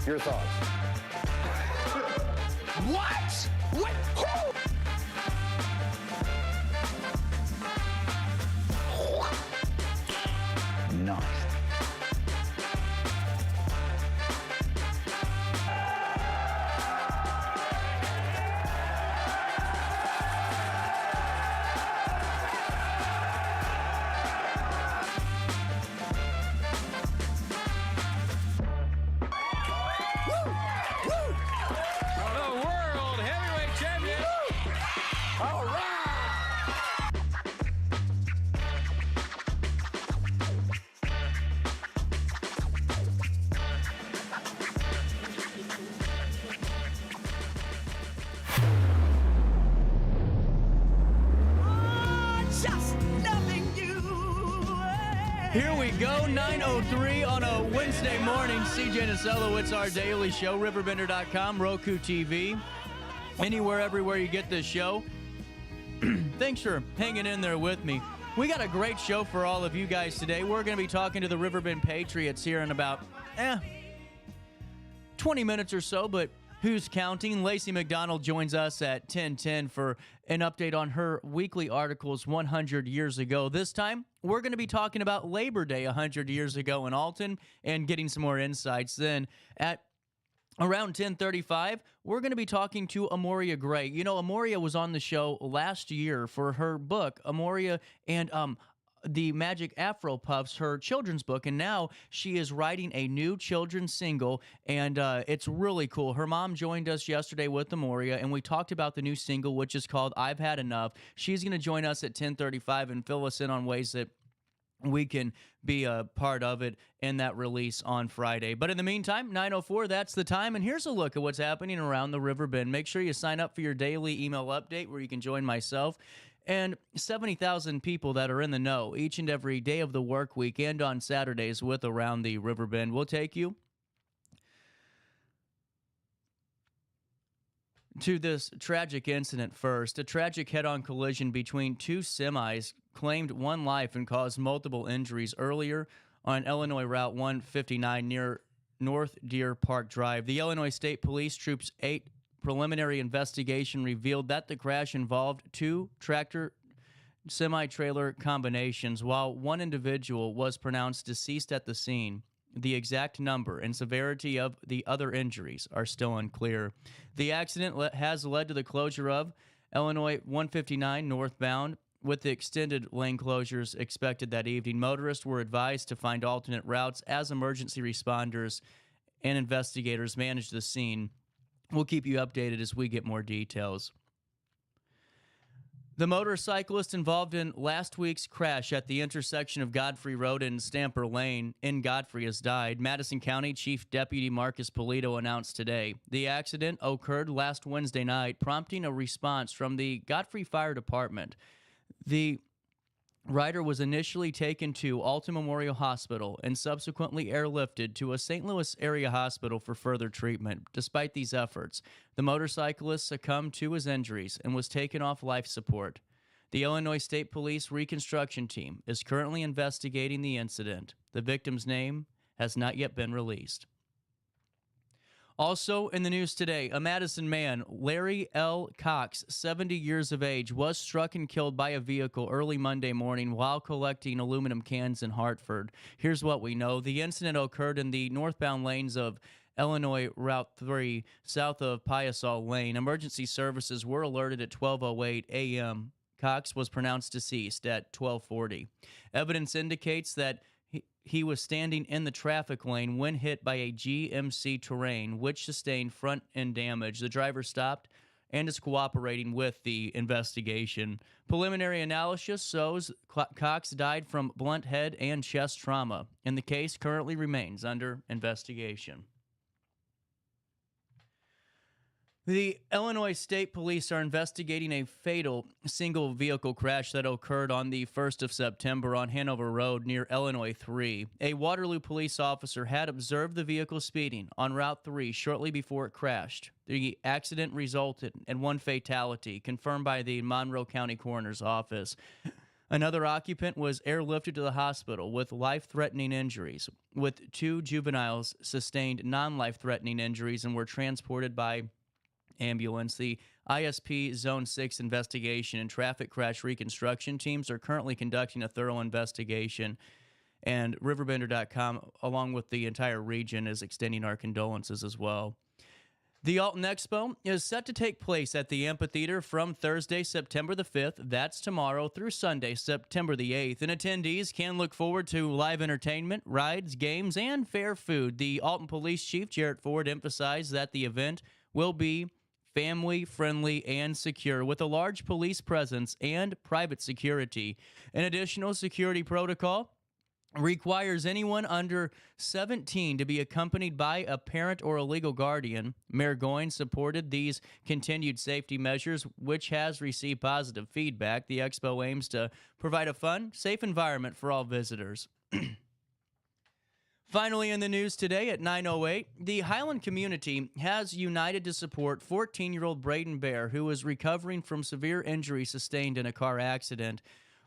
Your thoughts? What? What? Who? Nice. Here we go, 9:03 on a Wednesday morning. CJ Nasello, it's our daily show, RiverBender.com, Roku TV, anywhere, everywhere you get this show. Thanks for hanging in there with me. We got a great show for all of you guys today. We're going to be talking to the Riverbend Patriots here in about 20 minutes or so, but who's counting? Lacy McDonald joins us at 10:10 for an update on her weekly articles 100 years ago. This time, we're going to be talking about Labor Day 100 years ago in Alton and getting some more insights. Then at around 10:35, we're going to be talking to Amoriah Gray. You know, Amoriah was on the show last year for her book, Amoriah and the Magic Afro Puffs, her children's book, and now she is writing a new children's single, and it's really cool. Her mom joined us yesterday with Amoriah, and we talked about the new single, which is called I've Had Enough. She's going to join us at 10:35 and fill us in on ways that we can be a part of it in that release on Friday. But in the meantime, 9:04, that's the time, and here's a look at what's happening around the Riverbend. Make sure you sign up for your daily email update where you can join myself and 70,000 people that are in the know each and every day of the work week and on Saturdays with Around the Riverbend. We'll take you to this tragic incident first. A tragic head-on collision between two semis claimed one life and caused multiple injuries earlier on Illinois Route 159 near North Deer Park Drive. The Illinois State Police Troops 8 preliminary investigation revealed that the crash involved two tractor semi-trailer combinations. While one individual was pronounced deceased at the scene, the exact number and severity of the other injuries are still unclear. The accident has led to the closure of Illinois 159 northbound, with the extended lane closures expected that evening. Motorists were advised to find alternate routes as emergency responders and investigators manage the scene. We'll keep you updated as we get more details. The motorcyclist involved in last week's crash at the intersection of Godfrey Road and Stamper Lane in Godfrey has died. Madison County Chief Deputy Marcus Polito announced today. The accident occurred last Wednesday night, prompting a response from the Godfrey Fire Department. The rider was initially taken to Alton Memorial Hospital and subsequently airlifted to a St. Louis area hospital for further treatment. Despite these efforts, the motorcyclist succumbed to his injuries and was taken off life support. The Illinois State Police Reconstruction Team is currently investigating the incident. The victim's name has not yet been released. Also in the news today, a Madison man, Larry L. Cox, 70 years of age, was struck and killed by a vehicle early Monday morning while collecting aluminum cans in Hartford. Here's what we know. The incident occurred in the northbound lanes of Illinois Route 3, south of Piasol Lane. Emergency services were alerted at 12:08 a.m. Cox was pronounced deceased at 12:40. Evidence indicates that he was standing in the traffic lane when hit by a GMC Terrain, which sustained front-end damage. The driver stopped and is cooperating with the investigation. Preliminary analysis shows Cox died from blunt head and chest trauma, and the case currently remains under investigation. The Illinois State Police are investigating a fatal single-vehicle crash that occurred on the 1st of September on Hanover Road near Illinois 3. A Waterloo police officer had observed the vehicle speeding on Route 3 shortly before it crashed. The accident resulted in one fatality, confirmed by the Monroe County Coroner's Office. Another occupant was airlifted to the hospital with life-threatening injuries, with 2 juveniles sustained non-life-threatening injuries and were transported by ambulance. The ISP Zone 6 investigation and traffic crash reconstruction teams are currently conducting a thorough investigation, and RiverBender.com, along with the entire region, is extending our condolences as well. The Alton Expo is set to take place at the amphitheater from Thursday, September the 5th, that's tomorrow, through Sunday, September the 8th. And attendees can look forward to live entertainment, rides, games, and fair food. The Alton Police Chief, Jarrett Ford, emphasized that the event will be family-friendly and secure, with a large police presence and private security. An additional security protocol requires anyone under 17 to be accompanied by a parent or a legal guardian. Mayor Goyne supported these continued safety measures, which has received positive feedback. The expo aims to provide a fun, safe environment for all visitors. Finally, in the news today at 9:08, the Highland community has united to support 14-year-old Braden Bear, who is recovering from severe injury sustained in a car accident.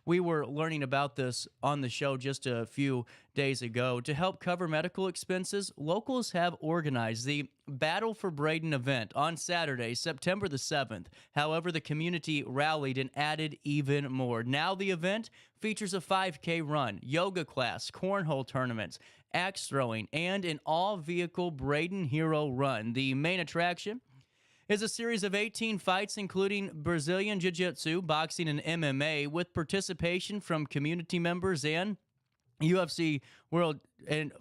We were learning about this on the show just a few days ago. To help cover medical expenses, locals have organized the Battle for Braden event on Saturday, September the 7th. However, the community rallied and added even more. Now the event features a 5K run, yoga class, cornhole tournaments, axe throwing, and an all-vehicle Braden Hero Run. The main attraction is a series of 18 fights, including Brazilian Jiu-Jitsu, boxing, and MMA, with participation from community members and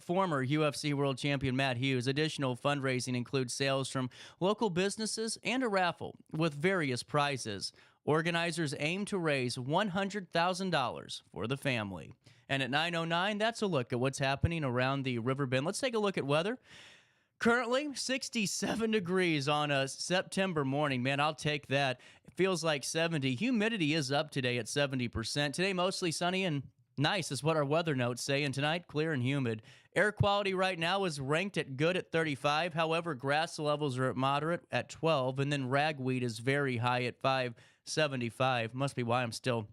former UFC World Champion Matt Hughes. Additional fundraising includes sales from local businesses and a raffle with various prizes. Organizers aim to raise $100,000 for the family. And at 9:09, that's a look at what's happening around the Riverbend. Let's take a look at weather. Currently, 67 degrees on a September morning. Man, I'll take that. It feels like 70. Humidity is up today at 70%. Today, mostly sunny and nice is what our weather notes say. And tonight, clear and humid. Air quality right now is ranked at good at 35. However, grass levels are at moderate at 12. And then ragweed is very high at 575. Must be why I'm still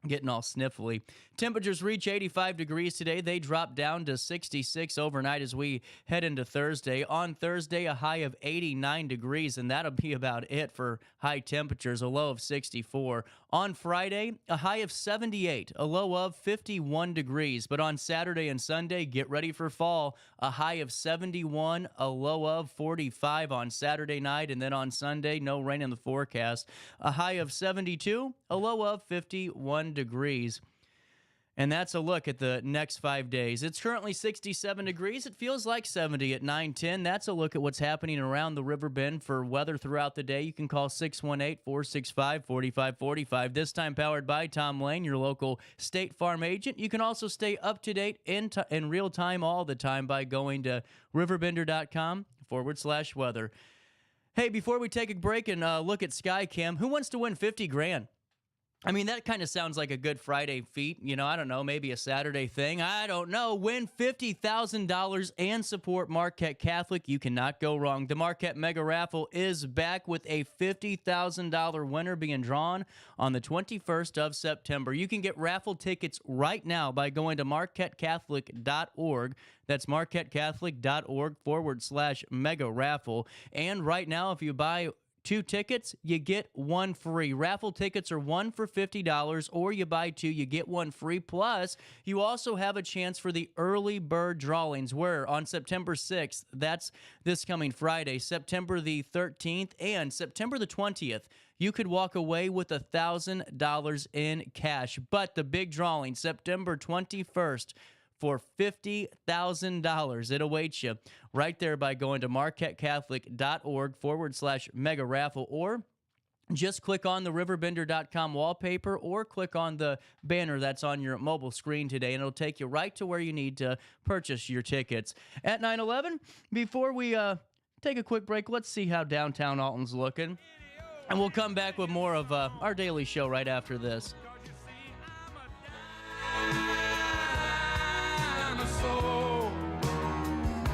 getting all sniffly. Temperatures reach 85 degrees today. They drop down to 66 overnight as we head into Thursday. On Thursday, a high of 89 degrees, and that'll be about it for high temperatures, a low of 64. On Friday, a high of 78, a low of 51 degrees. But on Saturday and Sunday, get ready for fall. A high of 71, a low of 45 on Saturday night, and then on Sunday, no rain in the forecast. A high of 72, a low of 51 degrees. And that's a look at the next 5 days. It's currently 67 degrees. It feels like 70 at 9:10. That's a look at what's happening around the Riverbend. For weather throughout the day, you can call 618-465-4545. This time powered by Tom Lane, your local State Farm agent. You can also stay up to date in real time all the time by going to RiverBender.com/weather. Hey, before we take a break and look at Skycam, who wants to win 50 grand? I mean, that kind of sounds like a good Friday feat. You know, I don't know, maybe a Saturday thing. I don't know. Win $50,000 and support Marquette Catholic. You cannot go wrong. The Marquette Mega Raffle is back with a $50,000 winner being drawn on the 21st of September. You can get raffle tickets right now by going to marquettecatholic.org. That's marquettecatholic.org/mega raffle. And right now, if you buy 2 tickets, you get 1 free. Raffle tickets are 1 for $50, or you buy 2, you get 1 free. Plus, you also have a chance for the early bird drawings, where on September 6th, that's this coming Friday, September the 13th, and September the 20th, you could walk away with $1,000 in cash. But the big drawing, September 21st, for $50,000. It awaits you right there by going to marquettecatholic.org/mega raffle, or just click on the RiverBender.com wallpaper, or click on the banner that's on your mobile screen today, and it'll take you right to where you need to purchase your tickets. At 9:11, before we take a quick break, let's see how downtown Alton's looking, and we'll come back with more of our daily show right after this.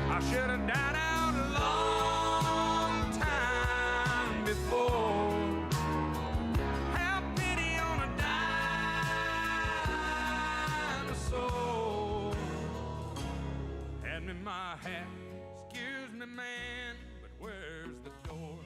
I should have died out a long time before. Have pity on a dying my hat. Excuse me, man, but where's the door?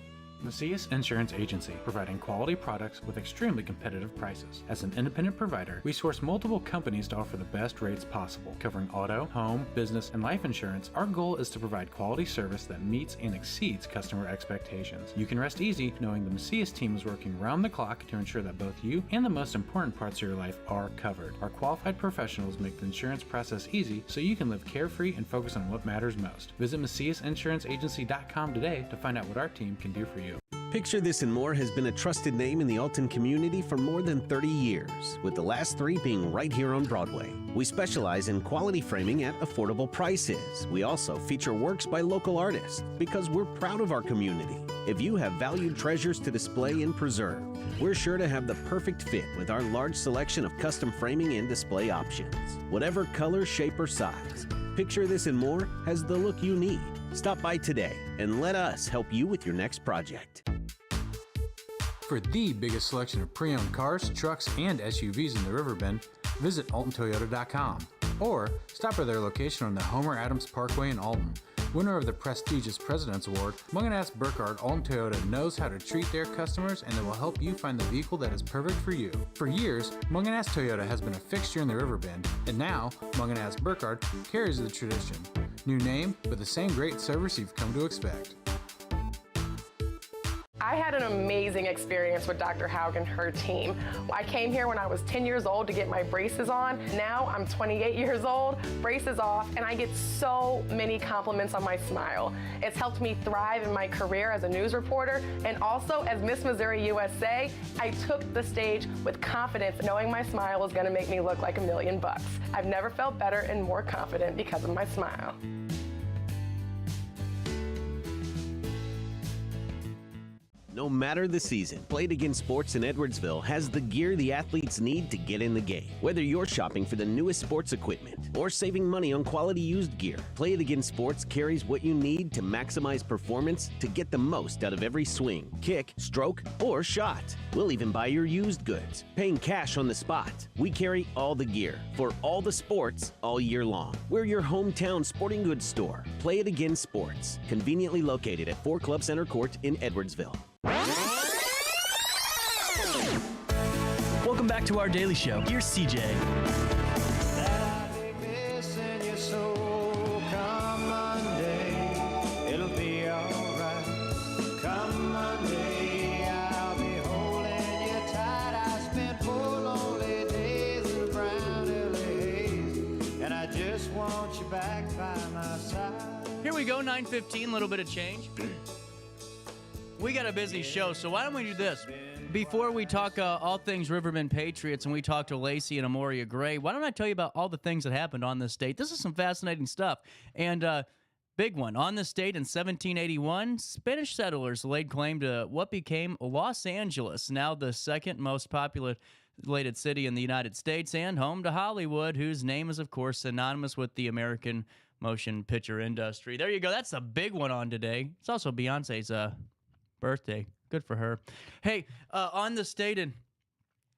Macias Insurance Agency, providing quality products with extremely competitive prices. As an independent provider, we source multiple companies to offer the best rates possible. Covering auto, home, business, and life insurance, our goal is to provide quality service that meets and exceeds customer expectations. You can rest easy knowing the Macias team is working round the clock to ensure that both you and the most important parts of your life are covered. Our qualified professionals make the insurance process easy so you can live carefree and focus on what matters most. Visit MaciasInsuranceAgency.com today to find out what our team can do for you. Picture This and More has been a trusted name in the Alton community for more than 30 years, with the last 3 being right here on Broadway. We specialize in quality framing at affordable prices. We also feature works by local artists because we're proud of our community. If you have valued treasures to display and preserve, we're sure to have the perfect fit with our large selection of custom framing and display options. Whatever color, shape, or size, Picture This and More has the look you need. Stop by today and let us help you with your next project. For the biggest selection of pre-owned cars, trucks, and SUVs in the Riverbend, visit AltonToyota.com or stop by their location on the Homer Adams Parkway in Alton. Winner of the prestigious President's Award, Mungan Burkhardt Alton Toyota knows how to treat their customers, and they will help you find the vehicle that is perfect for you. For years, Mungan Toyota has been a fixture in the Riverbend, and now Mungan Burkhardt carries the tradition. New name, but the same great service you've come to expect. I had an amazing experience with Dr. Haug and her team. I came here when I was 10 years old to get my braces on. Now I'm 28 years old, braces off, and I get so many compliments on my smile. It's helped me thrive in my career as a news reporter, and also as Miss Missouri USA, I took the stage with confidence, knowing my smile was gonna make me look like $1 million. I've never felt better and more confident because of my smile. No matter the season, Play It Again Sports in Edwardsville has the gear the athletes need to get in the game. Whether you're shopping for the newest sports equipment or saving money on quality used gear, Play It Again Sports carries what you need to maximize performance to get the most out of every swing, kick, stroke, or shot. We'll even buy your used goods, paying cash on the spot. We carry all the gear for all the sports all year long. We're your hometown sporting goods store. Play It Again Sports, conveniently located at 4 Club Center Court in Edwardsville. Welcome back to our daily show. Here's CJ. Here we go, 9:15, a little bit of change. We got a busy show, so why don't we do this? Before we talk all things Riverbend Patriots and we talk to Lacy and Amoriah Gray, why don't I tell you about all the things that happened on this state? This is some fascinating stuff. And big one. On this state in 1781, Spanish settlers laid claim to what became Los Angeles, now the second most populated city in the United States and home to Hollywood, whose name is, of course, synonymous with the American motion picture industry. There you go. That's a big one on today. It's also Beyonce's birthday. Good for her. Hey, on the state in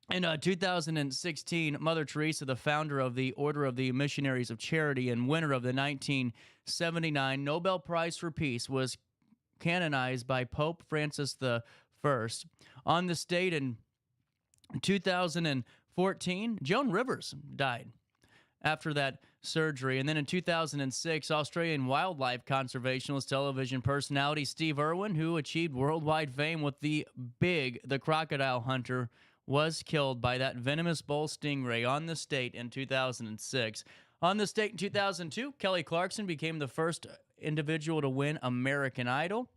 2016, Mother Teresa, the founder of the Order of the Missionaries of Charity and winner of the 1979 Nobel Prize for Peace, was canonized by Pope Francis I. On the state in 2014, Joan Rivers died after that surgery. And then in 2006, Australian wildlife conservationist television personality Steve Irwin, who achieved worldwide fame with the crocodile hunter, was killed by that venomous bull stingray on the state in 2006. On the state in 2002, Kelly Clarkson became the first individual to win American Idol.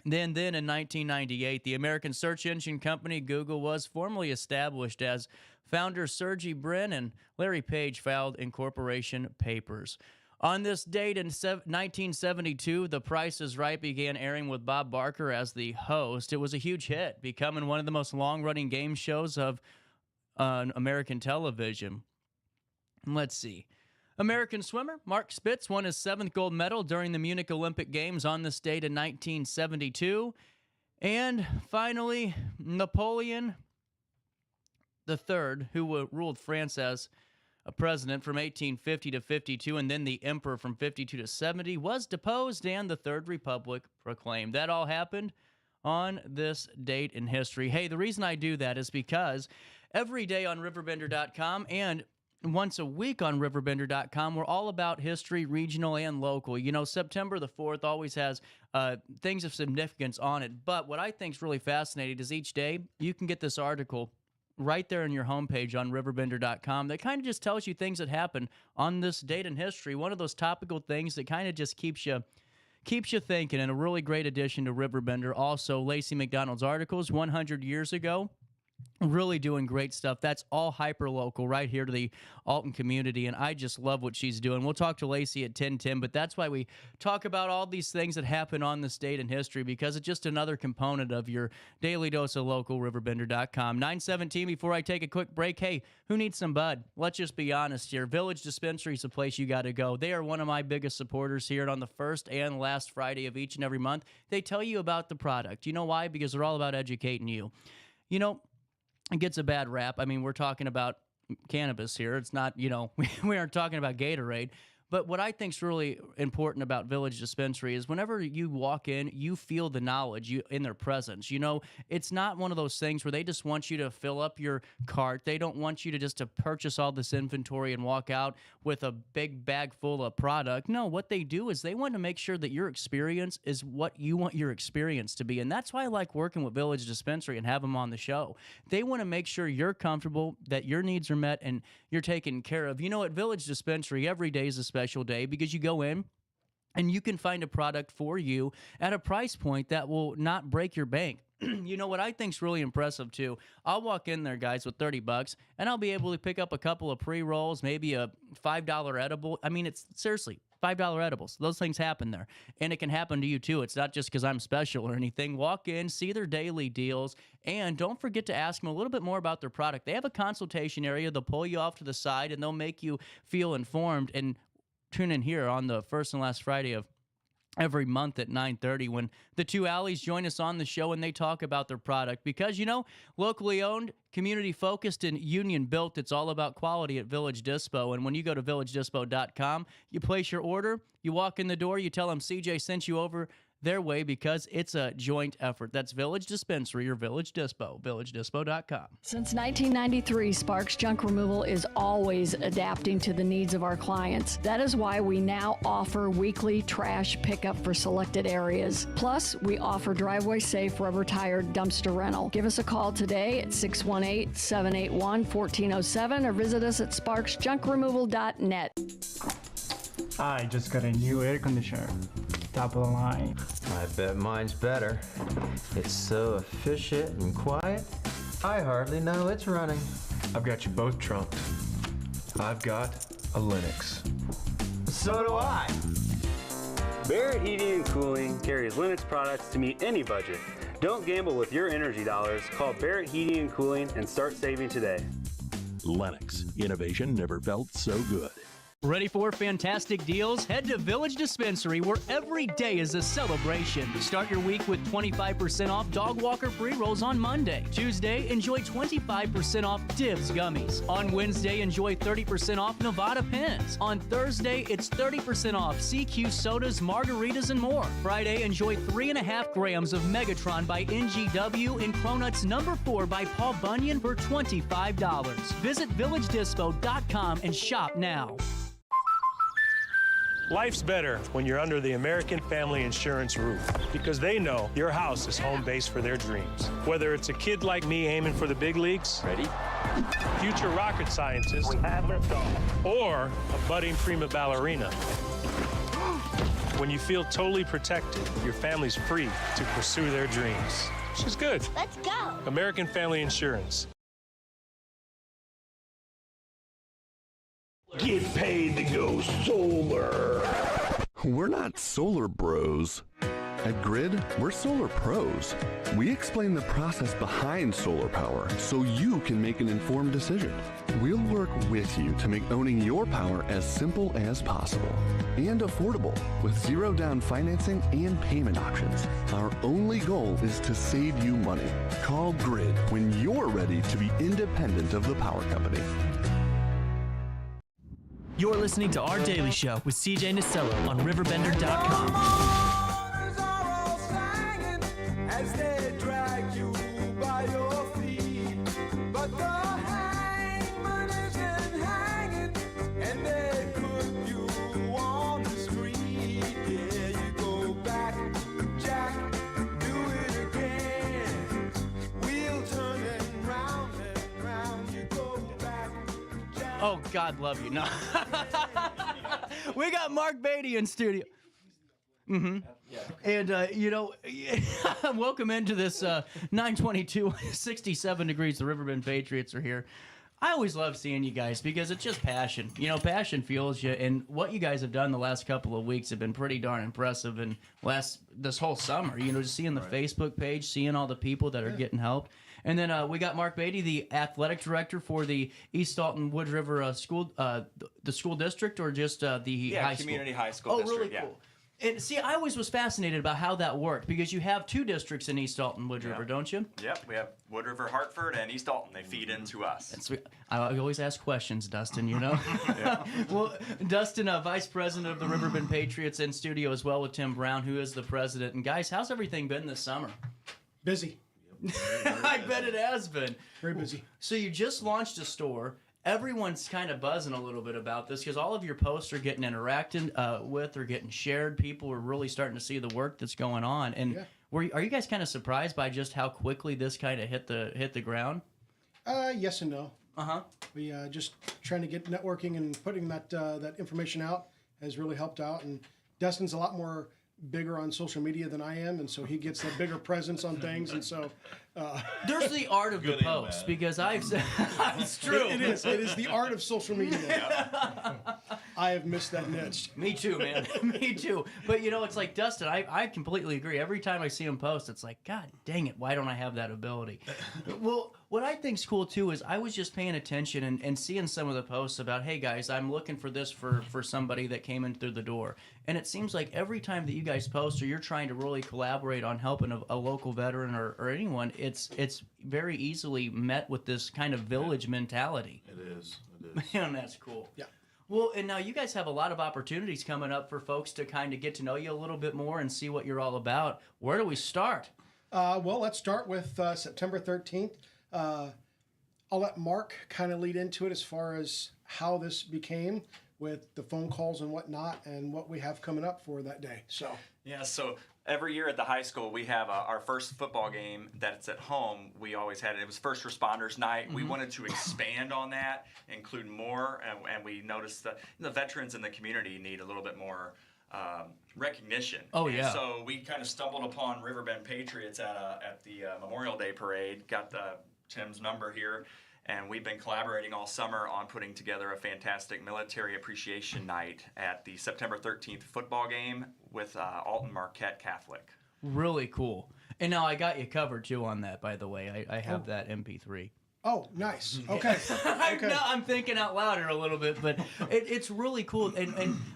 Then in 1998, the American search engine company Google was formally established as founders Sergey Brin and Larry Page filed incorporation papers. On this date in 1972, The Price is Right began airing with Bob Barker as the host. It was a huge hit, becoming one of the most long-running game shows of American television. Let's see. American swimmer Mark Spitz won his 7th gold medal during the Munich Olympic Games on this date in 1972. And finally, Napoleon III, who ruled France as a president from 1850 to 52, and then the emperor from 52 to 70, was deposed and the Third Republic proclaimed. That all happened on this date in history. Hey, the reason I do that is because every day on RiverBender.com and once a week on RiverBender.com, we're all about history, regional and local. You know, September the 4th always has things of significance on it. But what I think is really fascinating is each day you can get this article right there on your homepage on RiverBender.com that kind of just tells you things that happen on this date in history. One of those topical things that kind of just keeps you thinking, and a really great addition to Riverbender. Also, Lacy McDonald's articles, 100 years ago. Really doing great stuff. That's all hyper-local right here to the Alton community, and I just love what she's doing. We'll talk to Lacy at 10:10, but that's why we talk about all these things that happen on this date in history, because it's just another component of your daily dose of local, RiverBender.com. 9:17, before I take a quick break, hey, who needs some bud? Let's just be honest here. Village Dispensary is the place you got to go. They are one of my biggest supporters here, and on the first and last Friday of each and every month, they tell you about the product. You know why? Because they're all about educating you. You know, it gets a bad rap. I mean, we're talking about cannabis here. It's not, you know, we aren't talking about Gatorade. But what I think is really important about Village Dispensary is whenever you walk in, you feel the knowledge in their presence. You know, it's not one of those things where they just want you to fill up your cart. They don't want you to just to purchase all this inventory and walk out with a big bag full of product. No, what they do is they want to make sure that your experience is what you want your experience to be. And that's why I like working with Village Dispensary and have them on the show. They want to make sure you're comfortable, that your needs are met, and you're taken care of. You know, at Village Dispensary, every day is a special day because you go in and you can find a product for you at a price point that will not break your bank. You know what I think is really impressive too? I'll walk in there, guys, with $30 and I'll be able to pick up a couple of pre-rolls, maybe a $5 edible. I mean, it's seriously $5 edibles. Those things happen there, and it can happen to you too. It's not just because I'm special or anything. Walk in, see their daily deals, and don't forget to ask them a little bit more about their product. They have a consultation area. They'll pull you off to the side and they'll make you feel informed. And tune in here on the first and last Friday of every month at 9:30 when the two Alleys join us on the show and they talk about their product. Because, you know, locally owned, community focused, and union built, it's all about quality at Village Dispo. And when you go to villagedispo.com, you place your order, you walk in the door, you tell them CJ sent you over their way, because it's a joint effort. That's Village Dispensary or Village Dispo, villagedispo.com. Since 1993, Sparks Junk Removal is always adapting to the needs of our clients. That is why we now offer weekly trash pickup for selected areas. Plus, we offer driveway-safe rubber-tired dumpster rental. Give us a call today at 618-781-1407 or visit us at sparksjunkremoval.net. I just got a new air conditioner. Top of the line. I bet mine's better. It's so efficient and quiet, I hardly know it's running. I've got you both trunked. I've got a Linux. So do I. Barrett Heating and Cooling carries Linux products to meet any budget. Don't gamble with your energy dollars. Call Barrett Heating and Cooling and start saving today. Lennox. Innovation never felt so good. Ready for fantastic deals? Head to Village Dispensary, where every day is a celebration. Start your week with 25% off Dog Walker pre-rolls on Monday. Tuesday, enjoy 25% off Divs gummies. On Wednesday, enjoy 30% off Nevada pens. On Thursday, it's 30% off CQ sodas, margaritas, and more. Friday, enjoy 3.5 grams of Megatron by NGW and Cronuts number 4 by Paul Bunyan for $25. Visit villagedispo.com and shop now. Life's better when you're under the American Family Insurance roof, because they know your house is home base for their dreams. Whether it's a kid like me aiming for the big leagues, ready? Future rocket scientist, or a budding prima ballerina. When you feel totally protected, your family's free to pursue their dreams. Which is good. Let's go. American Family Insurance. Get paid to go solar. We're not solar bros. At Grid, we're solar pros. We explain the process behind solar power so you can make an informed decision. We'll work with you to make owning your power as simple as possible and affordable with zero down financing and payment options. Our only goal is to save you money. Call Grid when you're ready to be independent of the power company. You're listening to Our Daily Show with CJ Nasello on RiverBender.com. As they drag you by your feet, but the hangman isn't hanging, and they put you on the street. Yeah, you go back, Jack, do it again. Wheel turning round and round, you go back, Jack. Oh, God love you. No. We got Mark Beatty in studio. Mm-hmm. And, welcome into this 922, 67 degrees. The Riverbend Patriots are here. I always love seeing you guys because it's just passion. Passion fuels you. And what you guys have done the last couple of weeks have been pretty darn impressive. And this whole summer, just seeing the Facebook page, seeing all the people that are getting helped. And then we got Mark Beatty, the athletic director for the East Alton Wood River school, the school district, or just the high school? Community high school district. Really cool. And see, I always was fascinated about how that worked because you have two districts in East Alton Wood River, don't you? Yep, we have Wood River, Hartford, and East Alton. They feed into us. I always ask questions, Dustin, Well, Dustin, Vice President of the Riverbend Patriots, in studio as well with Tim Brown, who is the president. And guys, how's everything been this summer? Busy. I bet it has been. Very busy. So you just launched a store. Everyone's kind of buzzing a little bit about this because all of your posts are getting interacted with or getting shared. People are really starting to see the work that's going on. And are you guys kind of surprised by just how quickly this kind of hit the ground? Yes and no. We just trying to get networking and putting that information out has really helped out. And Dustin's a lot more bigger on social media than I am, and so he gets a bigger presence on things, and so there's the art of the post because I've said it's true. It is the art of social media. I have missed that niche. Me too, man. Me too. But it's like Dustin, I completely agree. Every time I see him post, it's like, God dang it, why don't I have that ability? Well, what I think's cool too is I was just paying attention and seeing some of the posts about, hey guys, I'm looking for this for somebody that came in through the door. And it seems like every time that you guys post or you're trying to really collaborate on helping a local veteran or anyone, it's very easily met with this kind of village mentality. It is. Man, that's cool. Yeah. Well, and now you guys have a lot of opportunities coming up for folks to kind of get to know you a little bit more and see what you're all about. Where do we start? Well, let's start with September 13th. I'll let Mark kind of lead into it as far as how this became with the phone calls and whatnot and what we have coming up for that day. So Every year at the high school, we have our first football game that's at home. We always had it. It was First Responders Night. Mm-hmm. We wanted to expand on that, include more, and we noticed that the veterans in the community need a little bit more recognition. Oh, yeah. And so we kind of stumbled upon Riverbend Patriots at the Memorial Day Parade, got Tim's number here, and we've been collaborating all summer on putting together a fantastic military appreciation night at the September 13th football game with Alton Marquette Catholic. Really cool. And now I got you covered, too, on that, by the way. I have that MP3. Oh, nice. Okay. I'm thinking out loud here a little bit, but it's really cool.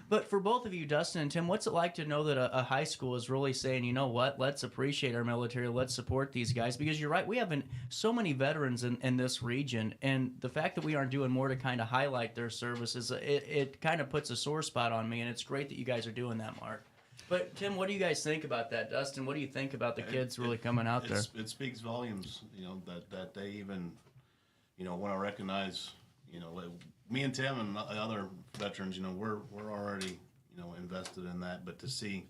But for both of you, Dustin and Tim, what's it like to know that a high school is really saying, you know what, let's appreciate our military, let's support these guys? Because you're right, we have so many veterans in this region, and the fact that we aren't doing more to kind of highlight their services, it kind of puts a sore spot on me, and it's great that you guys are doing that, Mark. But, Tim, what do you guys think about that? Dustin, what do you think about the kids really coming out there? It speaks volumes, that they even... want to recognize, me and Tim and other veterans, we're already, invested in that. But to see,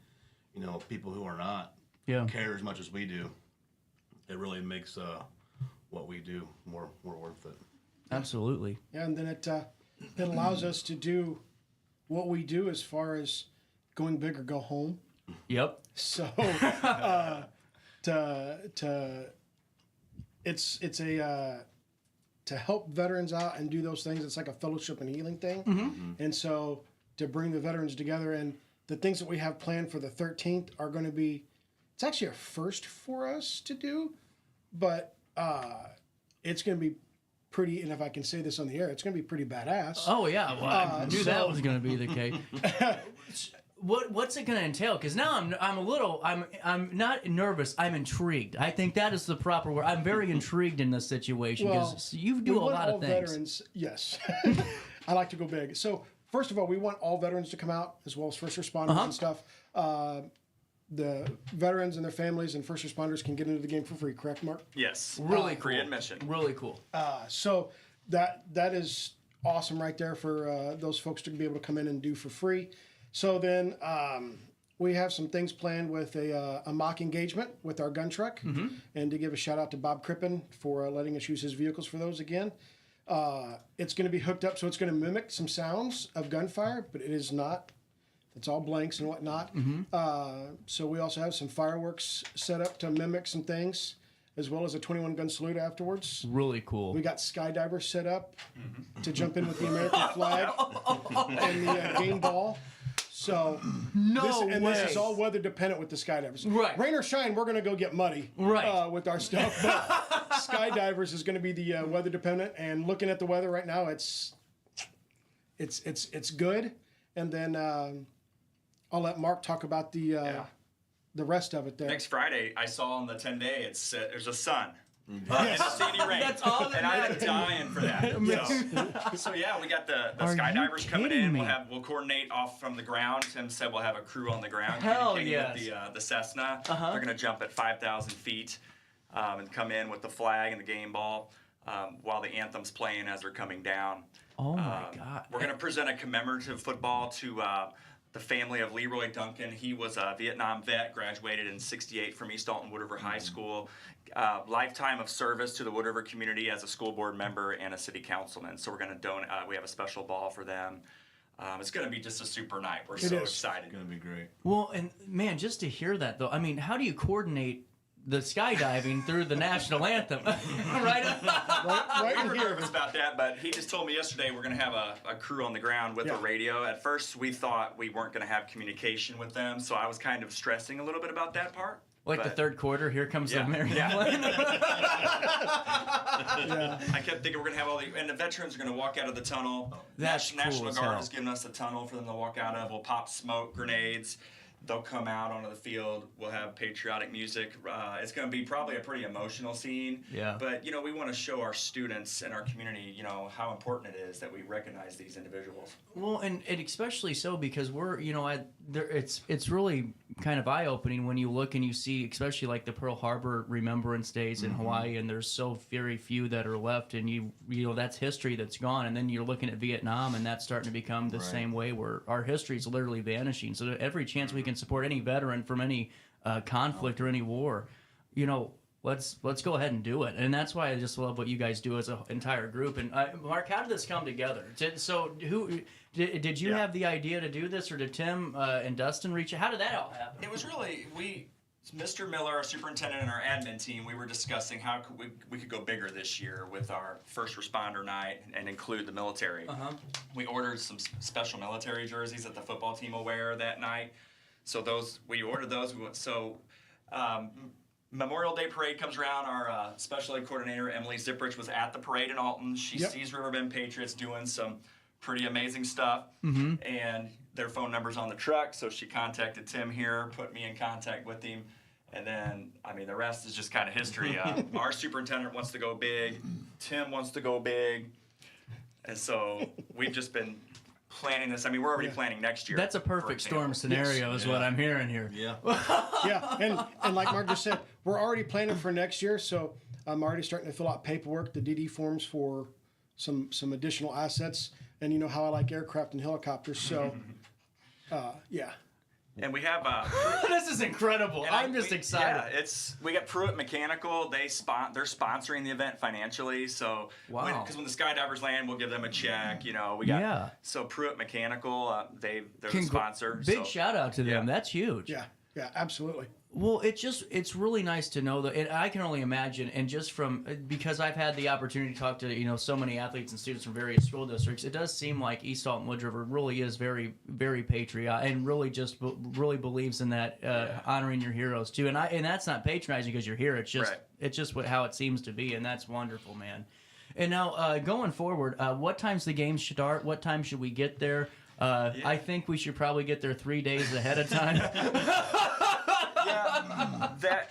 people who are not care as much as we do, it really makes what we do more worth it. Absolutely. Yeah, and then it allows us to do what we do as far as going big or go home. Yep. So to help veterans out and do those things, it's like a fellowship and healing thing. Mm-hmm. And so to bring the veterans together, and the things that we have planned for the 13th are going to be, it's actually a first for us to do, but it's going to be pretty, and if I can say this on the air, it's going to be pretty badass. Oh, yeah. Well, I knew that was going to be the case. What's it going to entail? Because now I'm not nervous. I'm intrigued. I think that is the proper word. I'm very intrigued in this situation because you do a lot of things. Veterans, yes. I like to go big. So first of all, we want all veterans to come out, as well as first responders and stuff. The veterans and their families and first responders can get into the game for free, correct, Mark? Yes. Really free cool. admission. Really cool. So that is awesome right there for those folks to be able to come in and do for free. So then we have some things planned with a mock engagement with our gun truck, and to give a shout out to Bob Crippen for letting us use his vehicles for those again. It's going to be hooked up, so it's going to mimic some sounds of gunfire, but it is not. It's all blanks and whatnot. So we also have some fireworks set up to mimic some things, as well as a 21 gun salute afterwards. Really cool. We got skydivers set up to jump in with the American flag and the game ball. So this is all weather dependent with the skydivers. Right. Rain or shine, we're going to go get muddy with our stuff. But skydivers is going to be the weather dependent. And looking at the weather right now, it's good. And then I'll let Mark talk about the rest of it there. Next Friday, I saw on the 10-day, there's a sun. I didn't see any rain. That's all that and I'm dying for that. So yeah, we got the skydivers coming in. We'll coordinate off from the ground. Tim said we'll have a crew on the ground. Hell yes. With the Cessna. They're going to jump at 5,000 feet and come in with the flag and the game ball while the anthem's playing as they're coming down. Oh my God. We're going to present a commemorative football to the family of Leroy Duncan. He was a Vietnam vet, graduated in '68 from East Alton Wood River High School. Lifetime of service to the Wood River community as a school board member and a city councilman. So we're going to donate. We have a special ball for them. It's going to be just a super night. We're so excited. It's going to be great. Well, and man, just to hear that though, I mean, how do you coordinate the skydiving through the national anthem? right we were nervous about that, but he just told me yesterday we're going to have a crew on the ground with a radio. At first, we thought we weren't going to have communication with them, so I was kind of stressing a little bit about that part. Like the third quarter, here comes the American flag. I kept thinking we're going to have and the veterans are going to walk out of the tunnel. That's National cool as Guard hell. is giving us a tunnel for them to walk out of. We'll pop smoke grenades. They'll come out onto the field. We'll have patriotic music. It's going to be probably a pretty emotional scene. Yeah. But, we want to show our students and our community, how important it is that we recognize these individuals. Well, and especially so because we're, it's really kind of eye-opening when you look and you see, especially like the Pearl Harbor Remembrance Days in Hawaii, and there's so very few that are left, and you that's history that's gone. And then you're looking at Vietnam, and that's starting to become the same way where our history is literally vanishing. So every chance we can support any veteran from any conflict or any war, let's go ahead and do it. And that's why I just love what you guys do as an entire group. And Mark, how did this come together? So did you have the idea to do this, or did Tim and Dustin reach out? How did that all happen? It was really, Mr. Miller, our superintendent, and our admin team, we were discussing how we could go bigger this year with our first responder night and include the military. We ordered some special military jerseys that the football team will wear that night. So we ordered those. So Memorial Day parade comes around. Our special ed coordinator, Emily Zipprich, was at the parade in Alton. She sees Riverbend Patriots doing some pretty amazing stuff. And their phone number's on the truck, so she contacted Tim here, put me in contact with him. And then, the rest is just kind of history. Our superintendent wants to go big. Tim wants to go big. And so we've just been planning this. We're already planning next year. That's a perfect storm scenario is what I'm hearing here. Yeah. And like Mark just said, we're already planning for next year, so I'm already starting to fill out paperwork, the DD forms for some additional assets. And you know how I like aircraft and helicopters, so yeah. And we have this is incredible. I'm just excited. Yeah, we got Pruitt Mechanical. They're sponsoring the event financially. So because when the skydivers land, we'll give them a check. We got so Pruitt Mechanical. They're the sponsor. Big shout out to them. That's huge. Yeah, absolutely. Well, it's really nice to know that, and I can only imagine, and just because I've had the opportunity to talk to so many athletes and students from various school districts, it does seem like East Alton Wood River really is very, very patriotic and really just really believes in that honoring your heroes too. And that's not patronizing because you're here. It's just how it seems to be, and that's wonderful, man. And now going forward, what time's the game start? What time should we get there? I think we should probably get there 3 days ahead of time.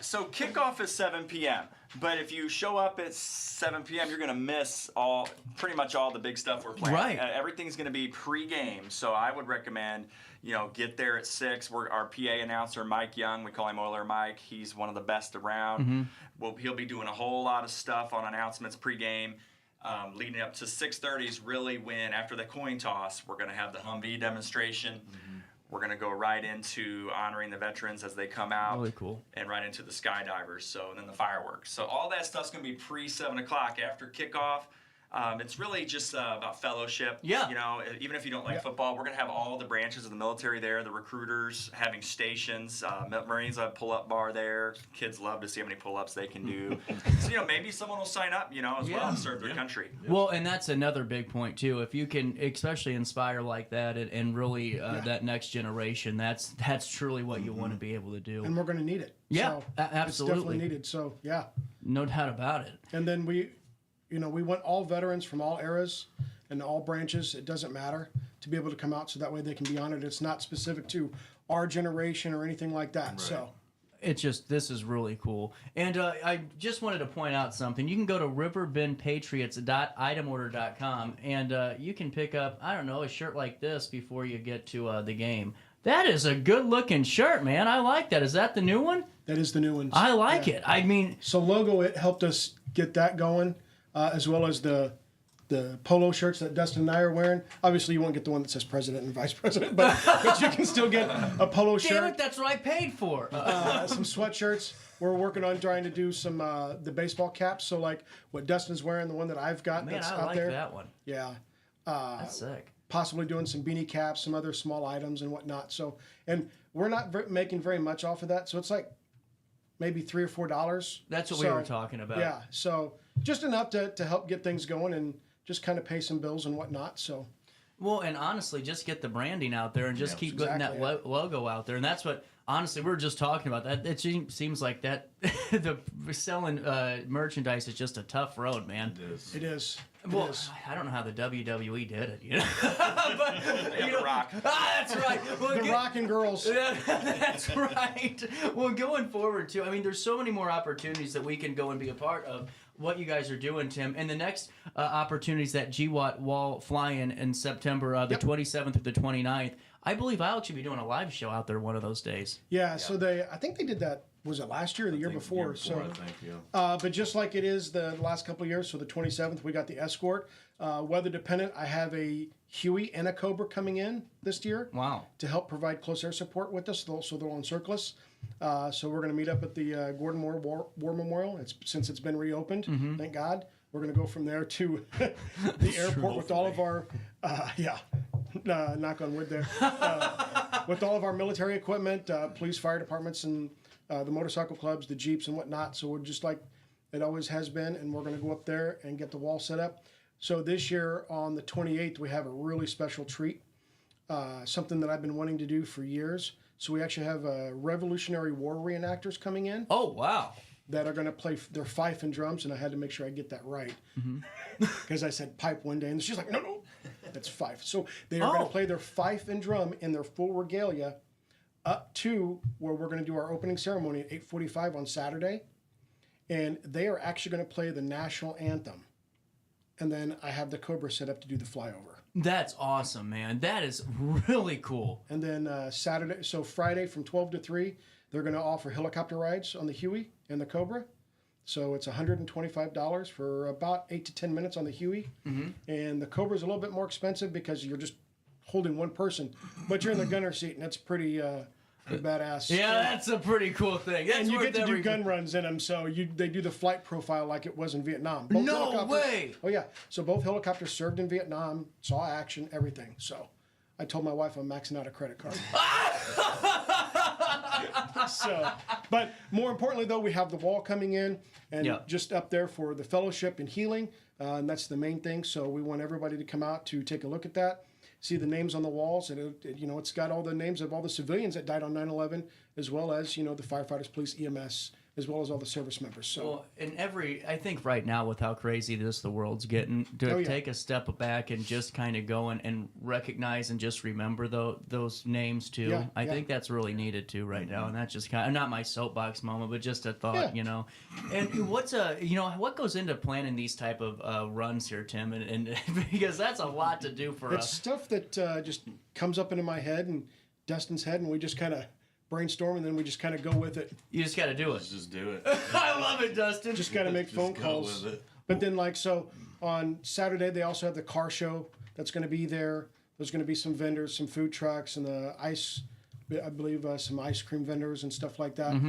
So kickoff is 7 p.m. But if you show up at 7 p.m., you're going to miss pretty much all the big stuff we're playing. Right. Everything's going to be pre-game. So I would recommend, get there at 6. Our PA announcer, Mike Young, we call him Oiler Mike. He's one of the best around. He'll be doing a whole lot of stuff on announcements pre-game. Leading up to 6:30 is really when, after the coin toss, we're going to have the Humvee demonstration. We're going to go right into honoring the veterans as they come out. Really cool. And right into the skydivers, and then the fireworks. So all that stuff's going to be pre-7 o'clock. After kickoff, it's really just about fellowship. Yeah. Even if you don't like football, we're going to have all the branches of the military there, the recruiters having stations, Marines have a pull-up bar there. Kids love to see how many pull-ups they can do. So, maybe someone will sign up, as well and serve their country. Well, and that's another big point, too. If you can especially inspire like that and really that next generation, that's truly what you want to be able to do. And we're going to need it. Yeah, so absolutely. It's definitely needed. So, yeah. No doubt about it. And then we want all veterans from all eras and all branches, it doesn't matter, to be able to come out so that way they can be honored. It's not specific to our generation or anything like that. Right. So this is really cool. And I just wanted to point out something. You can go to riverbendpatriots.itemorder.com and you can pick up, a shirt like this before you get to the game. That is a good-looking shirt, man. I like that. Is that the new one? That is the new one. I like it. So logo, it helped us get that going. As well as the polo shirts that Dustin and I are wearing. Obviously, you won't get the one that says president and vice president, but you can still get a polo shirt. Damn it, that's what I paid for. Some sweatshirts. We're working on trying to do some the baseball caps. So like what Dustin's wearing, the one that I've got that's out there. Man, I like that one. Yeah. That's sick. Possibly doing some beanie caps, some other small items and whatnot. So, and we're not making very much off of that. So it's like maybe $3 or $4. That's what we were talking about. Yeah. So just enough to help get things going and just kind of pay some bills and whatnot. So, well, and honestly, just get the branding out there and just keep getting that logo out there. And that's what, honestly, we were just talking about that. It seems like that the selling merchandise is just a tough road, man. It is. Well, I don't know how the WWE did it, But, The Rock. That's right. Well, the Rock and girls. That's right. Well, going forward, too, there's so many more opportunities that we can go and be a part of what you guys are doing, Tim. And the next opportunities that GWAT Wall fly-in September the 27th through the 29th. I believe I'll actually be doing a live show out there one of those days. Yeah. So I think they did that. Was it last year or the year before? I think, yeah. But just like it is the last couple of years, so the 27th, we got the escort. Weather dependent, I have a Huey and a Cobra coming in this year. Wow. To help provide close air support with us, so they'll encircle us. So we're going to meet up at the Gordon Moore War Memorial. Since it's been reopened, thank God. We're going to go from there to the airport with all of our, knock on wood there, with all of our military equipment, police, fire departments, and the motorcycle clubs, the Jeeps and whatnot. So we're just like it always has been, and we're going to go up there and get the wall set up. So this year on the 28th, we have a really special treat, something that I've been wanting to do for years. So we actually have Revolutionary War reenactors coming in. Oh, wow. That are going to play their fife and drums, and I had to make sure I get that right. Because I said pipe one day, and she's like, no, that's fife. So they are going to play their fife and drum in their full regalia up to where we're going to do our opening ceremony at 8:45 on Saturday. And they are actually going to play the national anthem. And then I have the Cobra set up to do the flyover. That's awesome, man. That is really cool. And then Friday from 12 to 3, they're going to offer helicopter rides on the Huey and the Cobra. So it's $125 for about 8 to 10 minutes on the Huey. And the Cobra is a little bit more expensive because you're just holding one person, but you're in the gunner seat, and that's pretty badass. Yeah, that's a pretty cool thing. That's and you get to do gun runs in them, so they do the flight profile like it was in Vietnam. No way! Oh yeah, so both helicopters served in Vietnam, saw action, everything. So I told my wife I'm maxing out a credit card. But more importantly, though, we have the wall coming in, and just up there for the fellowship and healing, and that's the main thing. So we want everybody to come out to take a look at that. See the names on the walls, and it's got all the names of all the civilians that died on 9/11, as well as the firefighters, police, EMS, as well as all the service members. So, well, I think right now with how crazy the world's getting, to take a step back and just kind of go and recognize and just remember those names too. I think that's really needed too right now, and that's just kind of not my soapbox moment, but just a thought, you know. And what goes into planning these type of runs here, Tim? And because that's a lot to do for us. It's stuff that just comes up into my head and Dustin's head, and we just kind of brainstorm, and then we just kind of go with it. You just got to do it. Just do it. I love it, Dustin. Just got to make phone calls. But then, on Saturday, they also have the car show that's going to be there. There's going to be some vendors, some food trucks, and the ice, I believe, some ice cream vendors and stuff like that,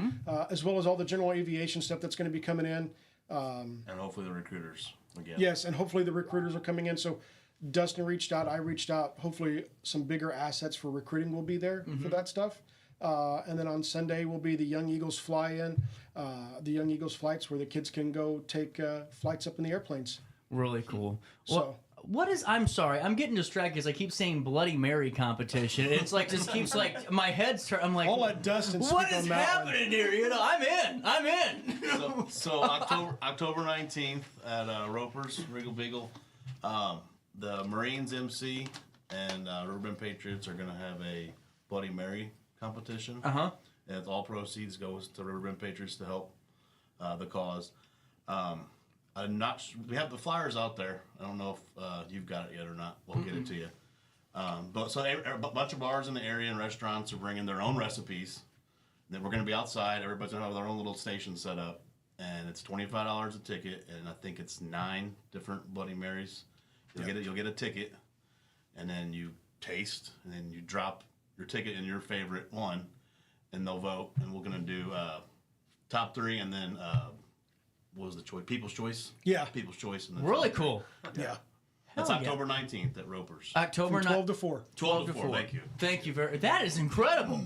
as well as all the general aviation stuff that's going to be coming in. And hopefully the recruiters again. Yes, and hopefully the recruiters are coming in. So Dustin reached out, I reached out. Hopefully some bigger assets for recruiting will be there for that stuff. And then on Sunday will be the Young Eagles fly-in, the Young Eagles flights where the kids can go take flights up in the airplanes. Really cool. So, I'm sorry, I'm getting distracted because I keep saying Bloody Mary competition. It's just keeps my head's turning. I'm like, I'll let Dustin speak what on is that happening here? You know, I'm in. So October 19th at Roper's Regal Beagle, the Marines MC and Riverbend Patriots are going to have a Bloody Mary competition. And all proceeds goes to Riverbend Patriots to help the cause. We have the flyers out there. I don't know if you've got it yet or not. We'll get it to you. But a bunch of bars in the area and restaurants are bringing their own recipes. Then we're going to be outside. Everybody's going to have their own little station set up, and it's $25 a ticket, and I think it's 9 different Bloody Marys. You'll get a ticket, and then you taste, and then you drop your ticket in your favorite one, and they'll vote. And we're going to do top 3, and then what was the choice? People's Choice. Yeah, People's Choice. And really cool. Yeah. That's October 19th at Roper's. October 12 to 4. 12 to 4. Thank you. Thank you very. That is incredible.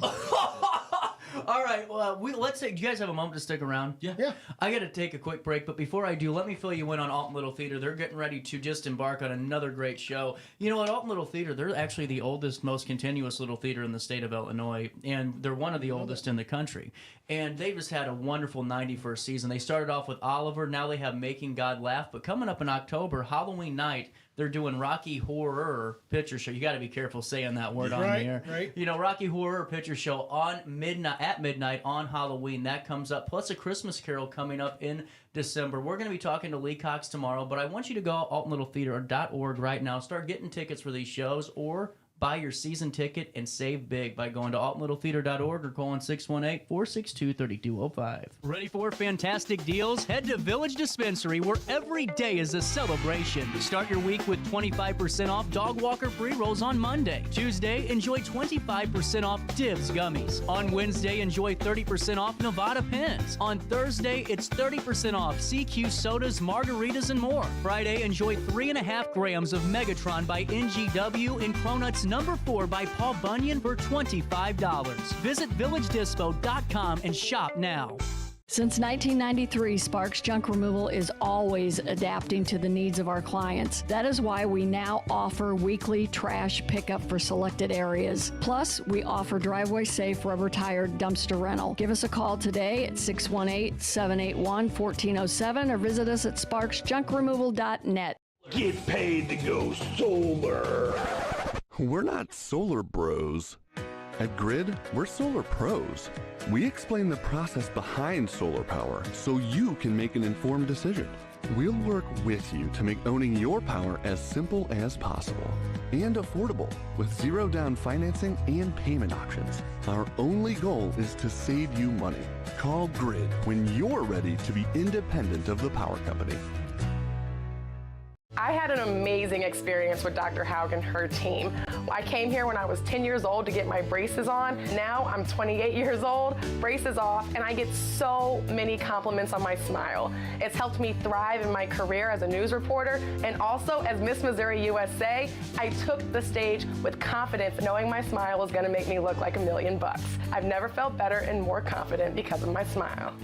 All right, well, let's say, do you guys have a moment to stick around? Yeah. I got to take a quick break, but before I do, let me fill you in on Alton Little Theater. They're getting ready to just embark on another great show. You know, at Alton Little Theater, they're actually the oldest, most continuous little theater in the state of Illinois, and they're one of the oldest in the country. And they just had a wonderful 91st season. They started off with Oliver, now they have Making God Laugh, but coming up in October, Halloween night, they're doing Rocky Horror Picture Show. You got to be careful saying that word on the air. Right. You know, Rocky Horror Picture Show at midnight on Halloween. That comes up. Plus a Christmas Carol coming up in December. We're going to be talking to Lee Cox tomorrow, but I want you to go to altonlittletheater.org right now. Start getting tickets for these shows, or buy your season ticket and save big by going to altonlittletheater.org or calling 618-462-3205. Ready for fantastic deals? Head to Village Dispensary, where every day is a celebration. Start your week with 25% off Dog Walker pre-rolls on Monday. Tuesday, enjoy 25% off Divs gummies. On Wednesday, enjoy 30% off Nevada pens. On Thursday, it's 30% off CQ sodas, margaritas, and more. Friday, enjoy 3.5 grams of Megatron by NGW and Cronuts number 4 by Paul Bunyan for $25. Visit villagedispo.com and shop now. Since 1993, Sparks Junk Removal is always adapting to the needs of our clients. That is why we now offer weekly trash pickup for selected areas. Plus, we offer driveway safe rubber tire dumpster rental. Give us a call today at 618-781-1407 or visit us at sparksjunkremoval.net. Get paid to go solar. We're not solar bros. At Grid, we're solar pros. We explain the process behind solar power so you can make an informed decision. We'll work with you to make owning your power as simple as possible and affordable with zero down financing and payment options. Our only goal is to save you money. Call Grid when you're ready to be independent of the power company. I had an amazing experience with Dr. Haug and her team. I came here when I was 10 years old to get my braces on. Now I'm 28 years old, braces off, and I get so many compliments on my smile. It's helped me thrive in my career as a news reporter, and also as Miss Missouri USA, I took the stage with confidence, knowing my smile was gonna make me look like $1 million. I've never felt better and more confident because of my smile.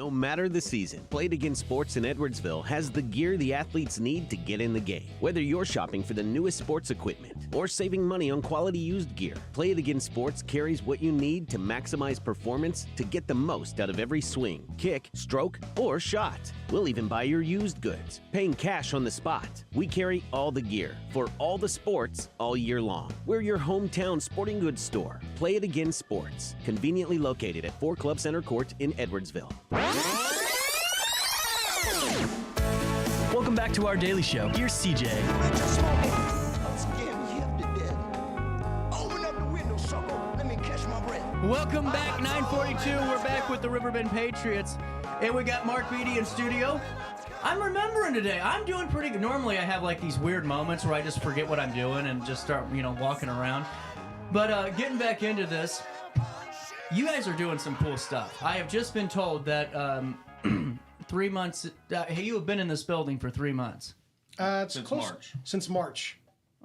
No matter the season, Play It Again Sports in Edwardsville has the gear the athletes need to get in the game. Whether you're shopping for the newest sports equipment or saving money on quality used gear, Play It Again Sports carries what you need to maximize performance to get the most out of every swing, kick, stroke, or shot. We'll even buy your used goods, paying cash on the spot. We carry all the gear for all the sports all year long. We're your hometown sporting goods store. Play It Again Sports, conveniently located at 4 Club Center Court in Edwardsville. Welcome back to our daily show. Here's CJ. Welcome back, 942. We're back with the Riverbend Patriots, and we got Mark Beatty in studio. I'm remembering today. I'm doing pretty good. Normally, I have like these weird moments where I just forget what I'm doing and just start, walking around. But getting back into this, you guys are doing some cool stuff. I have just been told that 3 months. Hey, you have been in this building for 3 months. It's March. Since March.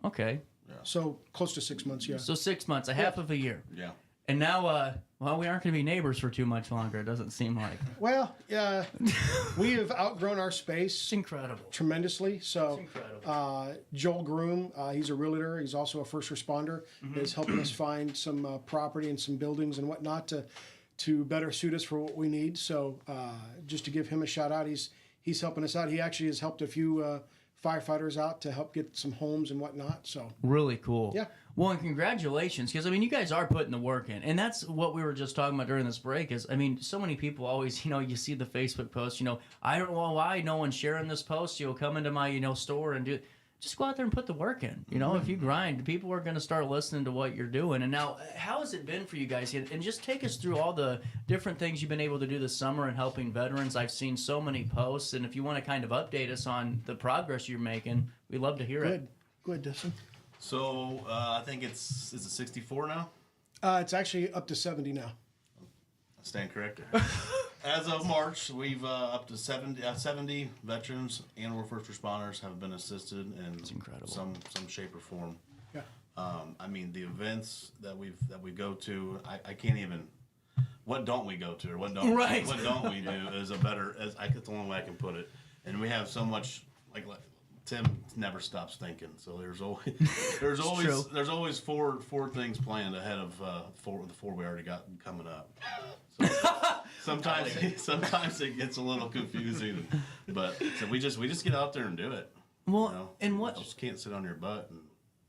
Okay. Yeah. So close to 6 months, yeah. So 6 months, a half of a year. Yeah. And now, we aren't going to be neighbors for too much longer, it doesn't seem like. Well, yeah, we have outgrown our space. It's incredible. Tremendously. So, it's incredible. Joel Groom, he's a realtor. He's also a first responder. Is helping us find some property and some buildings and whatnot to better suit us for what we need. So, just to give him a shout out, he's helping us out. He actually has helped a few firefighters out to help get some homes and whatnot. So really cool. Yeah. Well, and congratulations, because you guys are putting the work in, and that's what we were just talking about during this break. Is so many people always, you see the Facebook post, I don't know why no one's sharing this post. Come into my store and do. Just go out there and put the work in. If you grind, people are going to start listening to what you're doing. And now, how has it been for you guys? And just take us through all the different things you've been able to do this summer in helping veterans. I've seen so many posts, and if you want to kind of update us on the progress you're making, we'd love to hear it. Go ahead, Dustin. So I think is it 64 now? It's actually up to 70 now. I stand corrected. As of March, we've up to 70 veterans and or first responders have been assisted in some shape or form. Yeah. The events that we go to, I can't even. What don't we go to, or what don't we do is that's the only way I can put it. And we have so much like Tim never stops thinking, so there's always four things planned ahead of the four we already got coming up. So sometimes it gets a little confusing, but so we just get out there and do it. Well, and what just can't sit on your butt.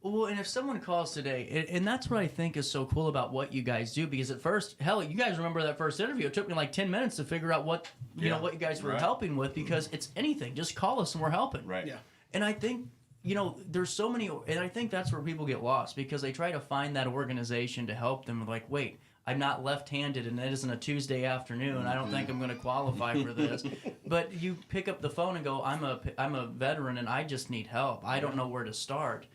Well, and if someone calls today, and that's what I think is so cool about what you guys do, because at first, hell, you guys remember that first interview? It took me like 10 minutes to figure out what what you guys were helping with, because it's anything. Just call us and we're helping. Right. Yeah. And I think, there's so many, and I think that's where people get lost, because they try to find that organization to help them. Like, wait, I'm not left-handed, and it isn't a Tuesday afternoon. I don't think I'm going to qualify for this. But you pick up the phone and go, I'm a veteran, and I just need help. I don't know where to start.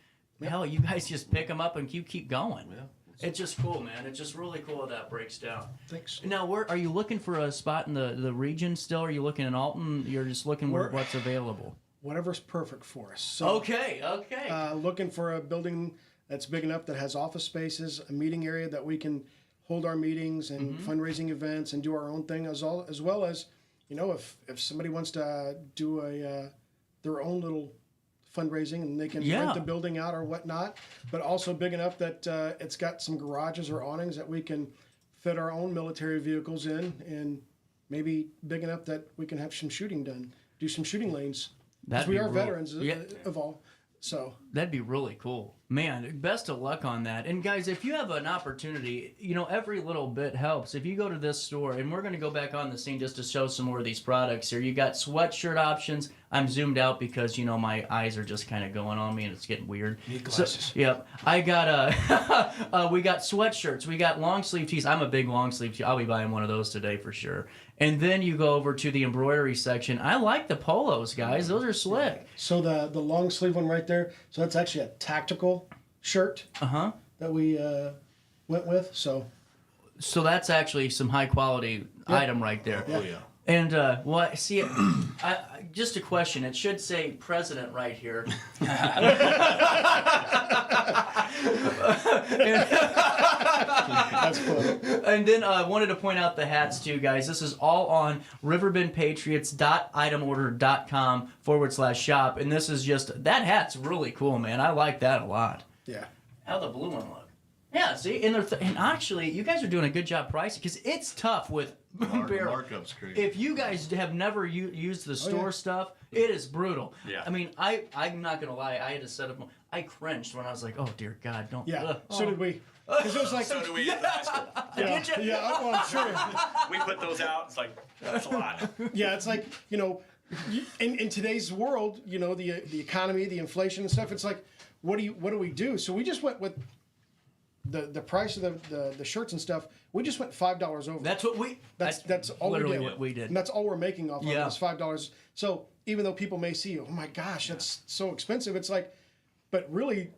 Hell, you guys just pick them up and you keep going. Yeah. It's just cool, man. It's just really cool how that breaks down. Thanks. Now, are you looking for a spot in the region still? Are you looking in Alton? You're just looking what's available? Whatever's perfect for us. So, okay. Looking for a building that's big enough that has office spaces, a meeting area that we can hold our meetings and fundraising events and do our own thing, as well as, if somebody wants to do their own little fundraising and they can rent the building out or whatnot, but also big enough that it's got some garages or awnings that we can fit our own military vehicles in, and maybe big enough that we can have some shooting done, do some shooting lanes. Because we are veterans of all. So that'd be really cool. Man, best of luck on that. And guys, if you have an opportunity, every little bit helps. If you go to this store, and we're going to go back on the scene just to show some more of these products here. You got sweatshirt options. I'm zoomed out because, my eyes are just kind of going on me and it's getting weird. Need glasses. So, yep. I got, we got sweatshirts. We got long sleeve tees. I'm a big long sleeve tee. I'll be buying one of those today for sure. And then you go over to the embroidery section. I like the polos, guys. Those are slick. So the long sleeve one right there, so that's actually a tactical shirt that we went with. So that's actually some high quality item right there. Oh yeah. And see, just a question. It should say president right here. That's funny. And then I wanted to point out the hats too, guys. This is all on riverbendpatriots.itemorder.com/shop. And this is just, that hat's really cool, man. I like that a lot. Yeah. How'd the blue one look? Yeah, see, and and actually, you guys are doing a good job pricing, because it's tough with barrel. Markup's crazy. If you guys have never used the store stuff, it is brutal. Yeah. I mean, I'm not gonna lie, I had to set up. I cringed when I was like, oh dear God, don't. Yeah. So did we. Because it was like. So do we at the high school. Yeah. Yeah. Well, I'm sure. We put those out. It's like, that's a lot. Yeah. It's like, in today's world, the economy, the inflation and stuff. It's like, what do we do? So we just went with the price of the shirts and stuff. We just went $5 over. That's what we. That's all literally we did. what we did. And that's all we're making off of Yeah. is $5. So even though people may see, oh my gosh, that's so expensive, it's like, but really,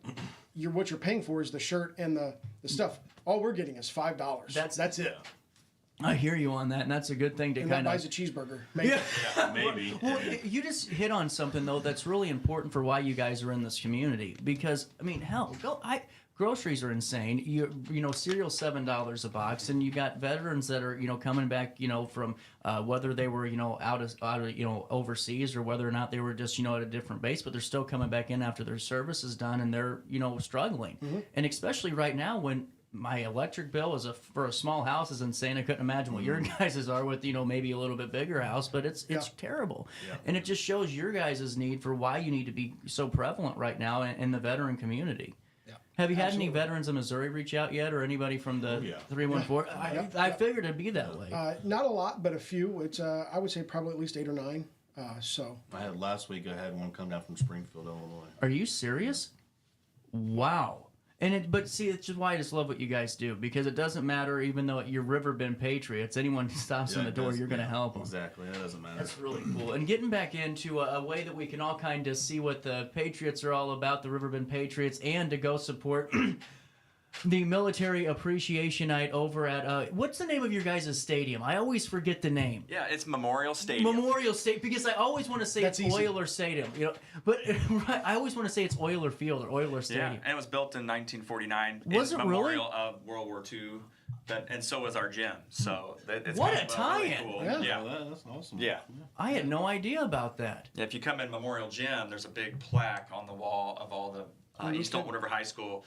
what you're paying for is the shirt and the stuff. All we're getting is $5. That's it. I hear you on that, and that's a good thing to And kind that of. buys a cheeseburger. Maybe. Yeah, maybe. Well, you just hit on something though that's really important for why you guys are in this community. Because I mean, hell, groceries are insane. Cereal's $7 a box, and you got veterans that are coming back from whether they were out of overseas or whether or not they were just at a different base, but they're still coming back in after their service is done, and they're struggling. Mm-hmm. And especially right now when my electric bill for a small house is insane. I couldn't imagine what your guys' are with maybe a little bit bigger house, but it's terrible. Yeah. And it just shows your guys' need for why you need to be so prevalent right now in the veteran community. Yeah. Have you had Absolutely. any veterans of Missouri reach out yet, or anybody from the 314? Yeah. I figured it'd be that way. Not a lot, but a few. It's I would say probably at least 8 or 9. So Last week I had one come down from Springfield, Illinois. Are you serious? Wow. But see, it's just why I just love what you guys do, because it doesn't matter, even though you're Riverbend Patriots, anyone who stops on the door, you're going to help them. Exactly, that doesn't matter. That's really cool. And getting back into a way that we can all kind of see what the Patriots are all about, the Riverbend Patriots, and to go support the Military Appreciation Night over at, what's the name of your guys' stadium? I always forget the name. Yeah, it's Memorial Stadium. Memorial Stadium, because I always want to say That's it's easy. Oiler Stadium, but right, I always want to say it's Oiler Field or Oiler Stadium. Yeah, and it was built in 1949. Was in it really? memorial of World War II, and so was our gym. So it's What kind a of tie-in. Really cool. Yeah, that's awesome. Yeah. I had no idea about that. Yeah, if you come in Memorial Gym, there's a big plaque on the wall of all the East Alton River High School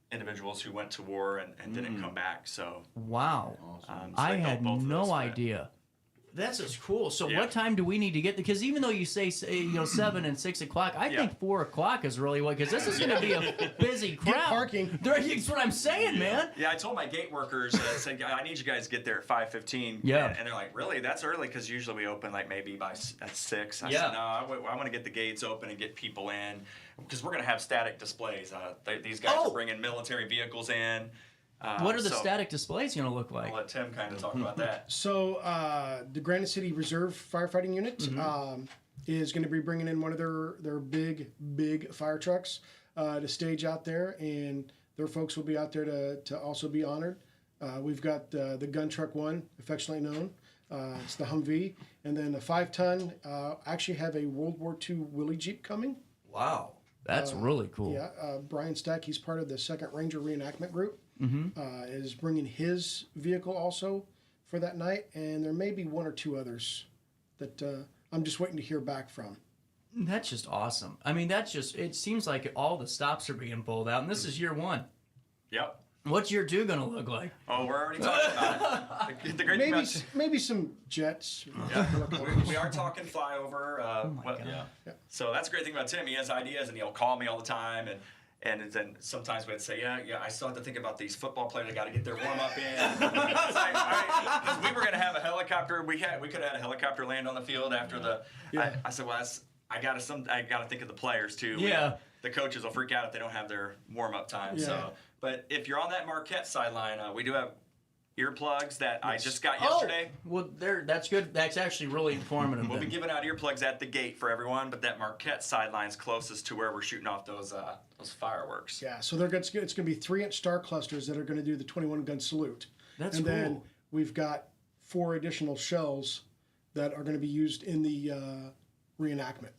individuals who went to war and didn't come back. So Wow. so I they had built both of those no for it. idea. That's just cool. So Yeah. what time do we need to get? Because even though you say 7 and 6 o'clock, I think 4 o'clock is really what, because this is going to be a busy crowd. Get parking. That's what I'm saying, man. Yeah, I told my gate workers, I said, I need you guys to get there at 5:15. Yeah. And they're like, really? That's early? Because usually we open like maybe at 6. I Yeah. said, no, I want to get the gates open and get people in, because we're going to have static displays. These guys are bringing military vehicles in. What are the so static displays going to look like? I'll let Tim kind of talk about that. So the Granite City Reserve Firefighting Unit is going to be bringing in one of their big fire trucks to stage out there, and their folks will be out there to also be honored. We've got the Gun Truck 1, affectionately known. It's the Humvee, and then the 5-ton. Actually have a World War II Willie Jeep coming. Wow. That's really cool. Yeah, Brian Stack, he's part of the 2nd Ranger Reenactment Group. Is bringing his vehicle also for that night, and there may be 1 or 2 others that I'm just waiting to hear back from. That's just awesome. I mean, it seems like all the stops are being pulled out, and this is year 1. Yep. What's year 2 going to look like? Oh, we're already talking about it. The great thing about Maybe some jets. we are talking flyover. So that's the great thing about Tim. He has ideas, and he'll call me all the time, and then sometimes we'd say, yeah, I still have to think about these football players. I got to get their warm up in. It's like, all right, because we were going to have a helicopter. We could have had a helicopter land on the field after the. Yeah. I said, well, I got to think of the players too. Yeah. The coaches will freak out if they don't have their warm up time. Yeah. So, but if you're on that Marquette sideline, we do have earplugs that I just got yesterday. Well, that's good. That's actually really informative. We'll be then. giving out earplugs at the gate for everyone, but that Marquette sideline's closest to where we're shooting off those fireworks. Yeah, so it's going to be 3-inch star clusters that are going to do the 21-gun salute. That's and cool. then we've got 4 additional shells that are going to be used in the reenactment.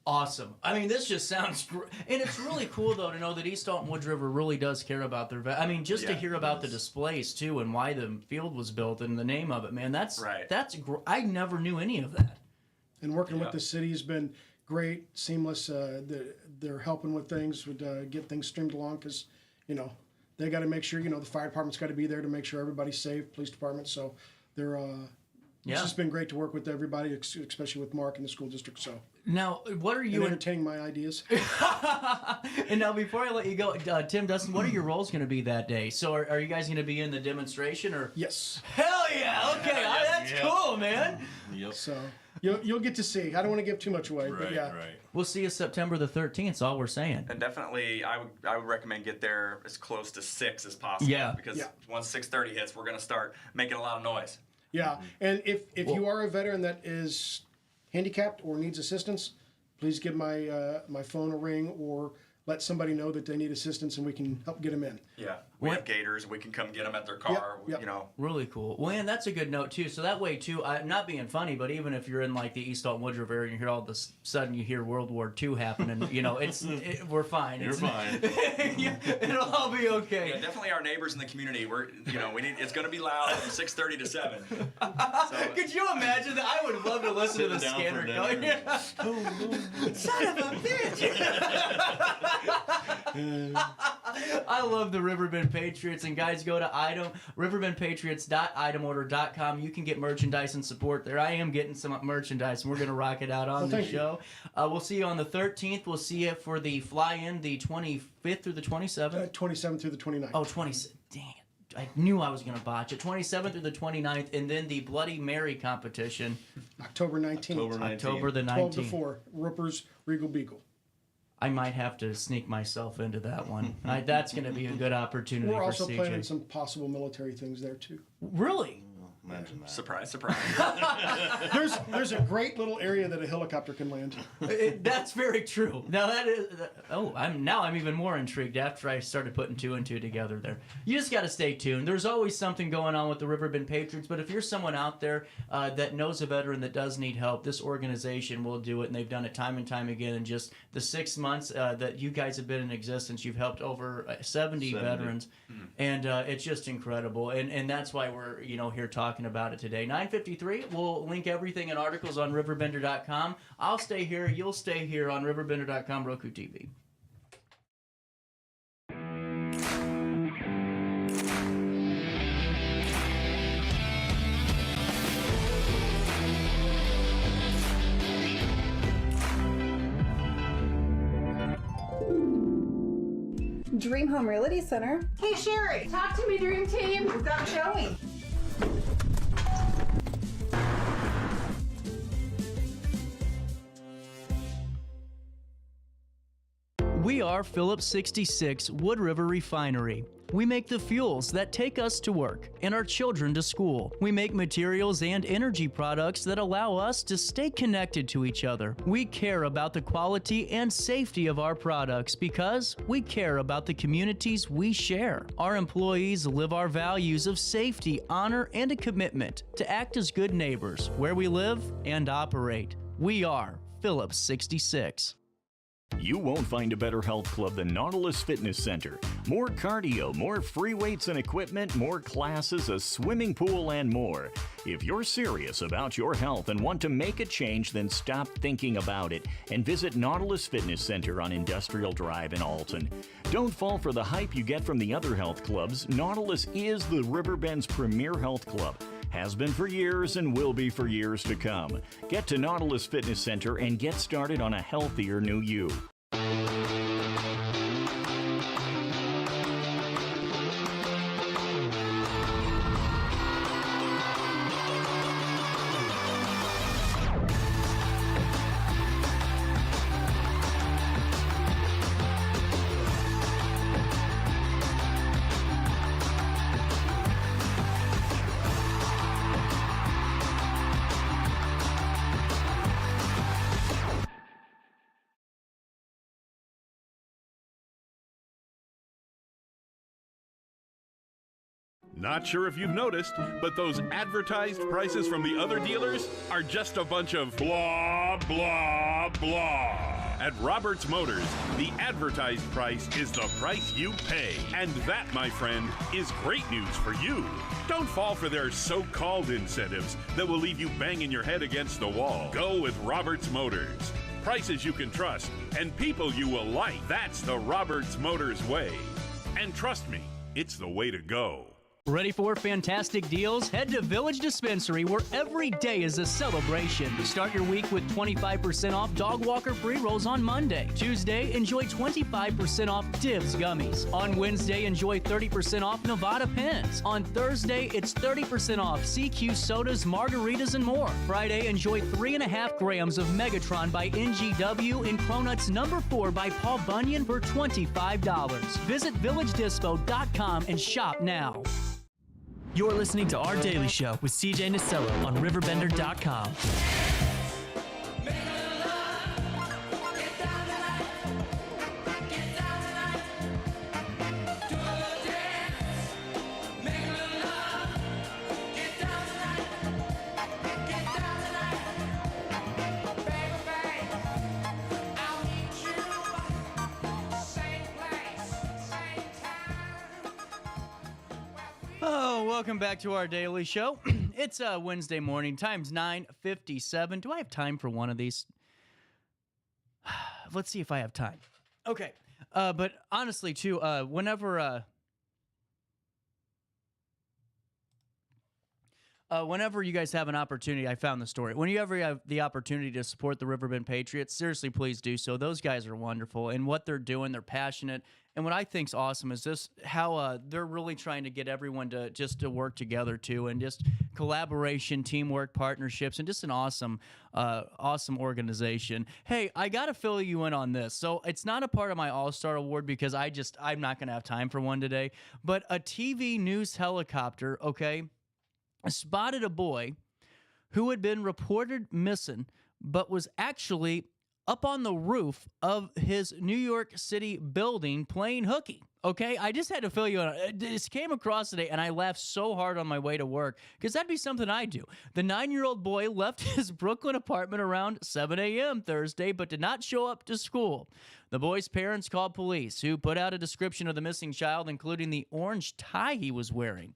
Awesome. I mean, this just sounds great. And it's really cool, though, to know that East Alton Woods River really does care about their I mean, just to hear about the displays, too, and why the field was built and the name of it, man, that's I never knew any of that. And working with the city has been great, seamless. They're helping with things, would get things streamed along because, you know, they got to make sure, you know, the fire department's got to be there to make sure everybody's safe, police department. So they're, it's just been great to work with everybody, especially with Mark and the school district. So now, what are you entertaining my ideas? And now, before I let you go, Tim, Dustin, what are your roles going to be that day? So, are you guys going to be in the demonstration, or? Yes. Hell yeah! Okay, that's cool, man. Yep. So you'll get to see. I don't want to give too much away, but yeah. Right. We'll see you September the 13th. That's all we're saying. And definitely, I would recommend get there as close to 6 as possible. Yeah. Because once 6:30 hits, we're going to start making a lot of noise. Yeah, and if you are a veteran that is handicapped or needs assistance, please give my my phone a ring or let somebody know that they need assistance and we can help get them in. Yeah, we have gators. We can come get them at their car. You know, really cool. Well, and that's a good note too. So that way too, not being funny, but even if you're in like the East Alton Woods River area and you hear all of a sudden you hear World War II happening, you know, we're fine. You're fine. It'll all be okay. Yeah, definitely our neighbors in the community. It's going to be loud from 6:30 to 7. Could you imagine that? I would love to listen to the scanner going, son of a bitch. I love the Riverbend Patriots, and guys, go to RiverbendPatriots.itemorder.com. You can get merchandise and support there. I am getting some merchandise, and we're going to rock it out on the show. We'll see you on the 13th. We'll see you for the fly-in, the 25th through the 27th? 27th through the 29th. Oh, 27th. Dang it. I knew I was going to botch it. 27th through the 29th, and then the Bloody Mary competition. October 19th. October the 19th. 12 to 4. Rippers, Regal Beagle. I might have to sneak myself into that one. That's going to be a good opportunity for CJ. We're also planning some possible military things there, too. Really? Imagine that. Surprise, surprise. There's a great little area that a helicopter can land. That's very true. Now that is. I'm even more intrigued after I started putting 2 and 2 together there. You just got to stay tuned. There's always something going on with the Riverbend Patriots, but if you're someone out there that knows a veteran that does need help, this organization will do it, and they've done it time and time again. In just the 6 months that you guys have been in existence, you've helped over 70 veterans, and it's just incredible. And that's why we're here talking about it today. 9:53. We'll link everything and articles on RiverBender.com. I'll stay here. You'll stay here on RiverBender.com, Roku TV. Dream Home Realty Center. Hey, Sherry. Talk to me, Dream Team. We've got showing. We are Phillips 66 Wood River Refinery. We make the fuels that take us to work and our children to school. We make materials and energy products that allow us to stay connected to each other. We care about the quality and safety of our products because we care about the communities we share. Our employees live our values of safety, honor, and a commitment to act as good neighbors where we live and operate. We are Phillips 66. You won't find a better health club than Nautilus Fitness Center. More cardio, more free weights and equipment, more classes, a swimming pool, and more. If you're serious about your health and want to make a change, then stop thinking about it and visit Nautilus Fitness Center on Industrial Drive in Alton. Don't fall for the hype you get from the other health clubs. Nautilus is the Riverbend's premier health club. Has been for years and will be for years to come. Get to Nautilus Fitness Center and get started on a healthier new you. Not sure if you've noticed, but those advertised prices from the other dealers are just a bunch of blah, blah, blah. At Roberts Motors, the advertised price is the price you pay. And that, my friend, is great news for you. Don't fall for their so-called incentives that will leave you banging your head against the wall. Go with Roberts Motors. Prices you can trust and people you will like. That's the Roberts Motors way. And trust me, it's the way to go. Ready for fantastic deals? Head to Village Dispensary, where every day is a celebration. Start your week with 25% off Dog Walker pre-rolls on Monday. Tuesday, enjoy 25% off Divs gummies. On Wednesday, enjoy 30% off Nevada pens. On Thursday, it's 30% off CQ sodas, margaritas, and more. Friday, enjoy 3.5 grams of Megatron by NGW and Cronuts number 4 by Paul Bunyan for $25. Visit VillageDispo.com and shop now. You're listening to Our Daily Show with CJ Nasello on RiverBender.com. Oh, welcome back to Our Daily Show. It's Wednesday morning. Time's 9:57. Do I have time for one of these? Let's see if I have time. Okay. But honestly, too, whenever you guys have an opportunity, I found the story. Whenever you have the opportunity to support the Riverbend Patriots, seriously, please do so. Those guys are wonderful, and what they're doing, they're passionate. And what I think's awesome is just how they're really trying to get everyone to work together too, and just collaboration, teamwork, partnerships, and just an awesome organization. Hey, I gotta fill you in on this. So it's not a part of my All-Star Award because I'm not gonna have time for one today. But a TV news helicopter, okay, spotted a boy who had been reported missing, but was actually up on the roof of his New York City building playing hooky. Okay, I just had to fill you in. This came across today, and I laughed so hard on my way to work because that'd be something I do. The 9-year-old boy left his Brooklyn apartment around 7 a.m. Thursday, but did not show up to school. The boy's parents called police, who put out a description of the missing child, including the orange tie he was wearing.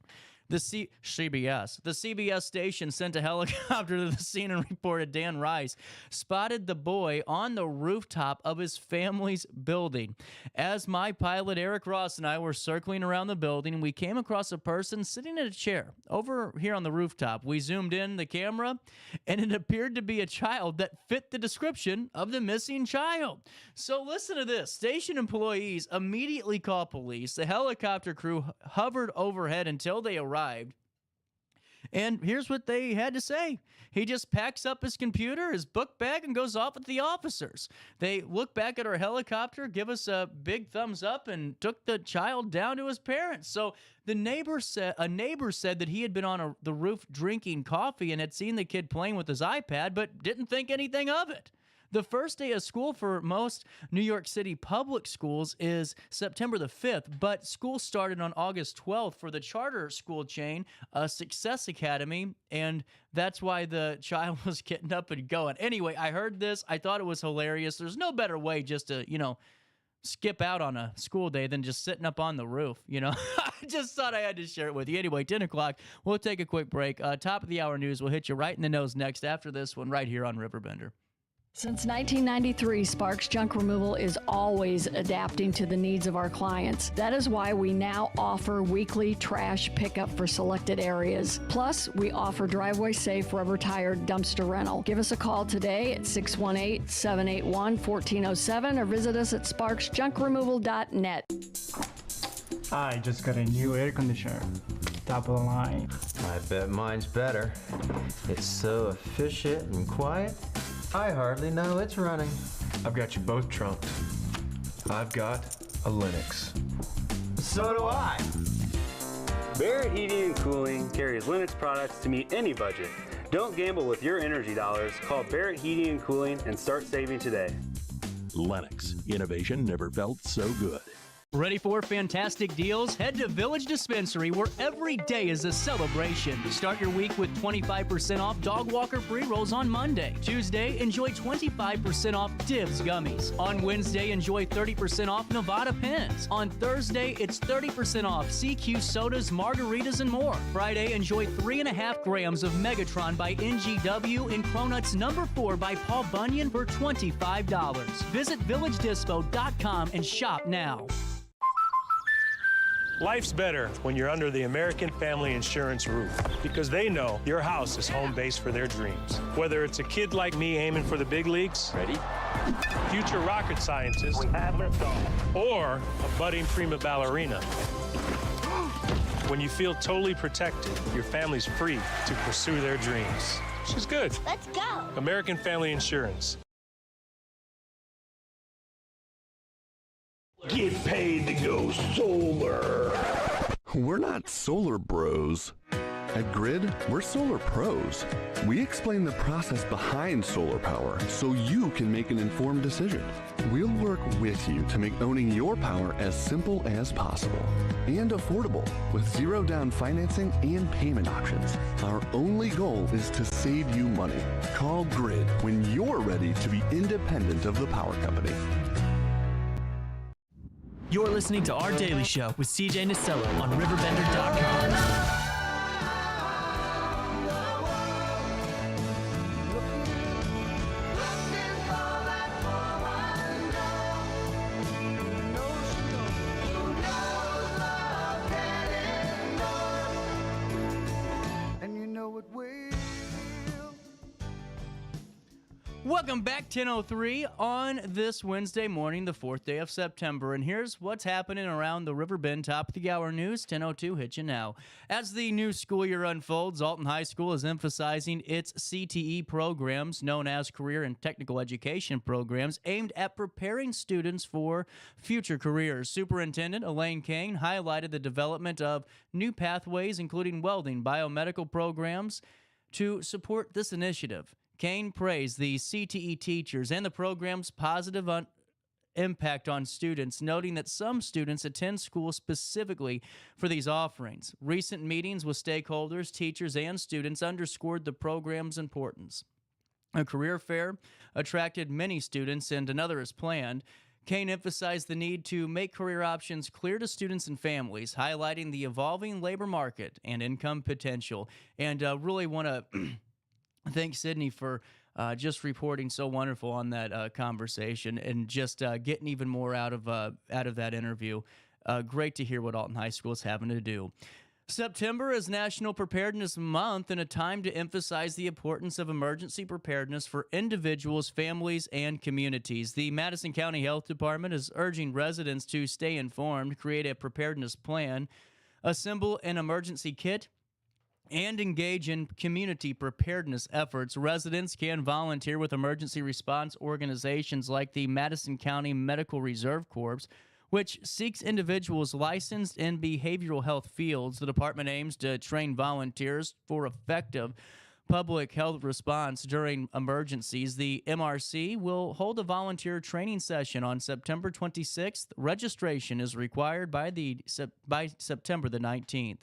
The CBS station sent a helicopter to the scene and reported Dan Rice spotted the boy on the rooftop of his family's building. As my pilot Eric Ross and I were circling around the building, we came across a person sitting in a chair over here on the rooftop. We zoomed in the camera, and it appeared to be a child that fit the description of the missing child. So listen to this. Station employees immediately called police. The helicopter crew hovered overhead until they arrived. And here's what they had to say. He just packs up his computer, his book bag, and goes off with the officers. They look back at our helicopter, give us a big thumbs up, and took the child down to his parents. So a neighbor said that he had been on the roof drinking coffee and had seen the kid playing with his iPad, but didn't think anything of it. The first day of school for most New York City public schools is September the 5th, but school started on August 12th for the charter school chain, Success Academy, and that's why the child was getting up and going. Anyway, I heard this. I thought it was hilarious. There's no better way just to, skip out on a school day than just sitting up on the roof, I just thought I had to share it with you. Anyway, 10 o'clock, we'll take a quick break. Top of the hour news will hit you right in the nose next after this one right here on Riverbender. Since 1993, Sparks Junk Removal is always adapting to the needs of our clients. That is why we now offer weekly trash pickup for selected areas. Plus, we offer driveway-safe rubber-tired dumpster rental. Give us a call today at 618-781-1407 or visit us at sparksjunkremoval.net. I just got a new air conditioner. Top of the line. I bet mine's better. It's so efficient and quiet, I hardly know it's running. I've got you both trunked. I've got a Linux. So do I. Barrett Heating and Cooling carries Linux products to meet any budget. Don't gamble with your energy dollars. Call Barrett Heating and Cooling and start saving today. Lennox. Innovation never felt so good. Ready for fantastic deals? Head to Village Dispensary, where every day is a celebration. Start your week with 25% off Dog Walker pre-rolls on Monday. Tuesday, enjoy 25% off Divs gummies. On Wednesday, enjoy 30% off Nevada pens. On Thursday, it's 30% off CQ sodas, margaritas, and more. Friday, enjoy 3.5 grams of Megatron by NGW and Cronuts number 4 by Paul Bunyan for $25. Visit VillageDispo.com and shop now. Life's better when you're under the American Family Insurance roof, because they know your house is home base for their dreams. Whether it's a kid like me aiming for the big leagues, ready, future rocket scientist, or a budding prima ballerina. When you feel totally protected, your family's free to pursue their dreams. She's good. Let's go. American Family Insurance. Get paid to go solar. We're not solar bros. At Grid, we're solar pros. We explain the process behind solar power so you can make an informed decision. We'll work with you to make owning your power as simple as possible and affordable with zero down financing and payment options. Our only goal is to save you money. Call Grid when you're ready to be independent of the power company. You're listening to Our Daily Show with CJ Nasello on RiverBender.com. Welcome back, 10:03 on this Wednesday morning, the 4th day of September. And here's what's happening around the Riverbend top of the hour news. 10:02 hit you now. As the new school year unfolds, Alton High School is emphasizing its CTE programs, known as Career and Technical Education programs, aimed at preparing students for future careers. Superintendent Elaine Kane highlighted the development of new pathways, including welding, biomedical programs, to support this initiative. Kane praised the CTE teachers and the program's positive impact on students, noting that some students attend school specifically for these offerings. Recent meetings with stakeholders, teachers, and students underscored the program's importance. A career fair attracted many students, and another is planned. Kane emphasized the need to make career options clear to students and families, highlighting the evolving labor market and income potential. And really want to thank Sydney for just reporting so wonderful on that conversation and just getting even more out of that interview. Great to hear what Alton High School is having to do. September is National Preparedness Month, and a time to emphasize the importance of emergency preparedness for individuals, families, and communities. The Madison County Health Department is urging residents to stay informed, create a preparedness plan, assemble an emergency kit, and engage in community preparedness efforts. Residents can volunteer with emergency response organizations like the Madison County Medical Reserve Corps, which seeks individuals licensed in behavioral health fields. The department aims to train volunteers for effective public health response during emergencies. The MRC will hold a volunteer training session on September 26th. Registration is required by September the 19th.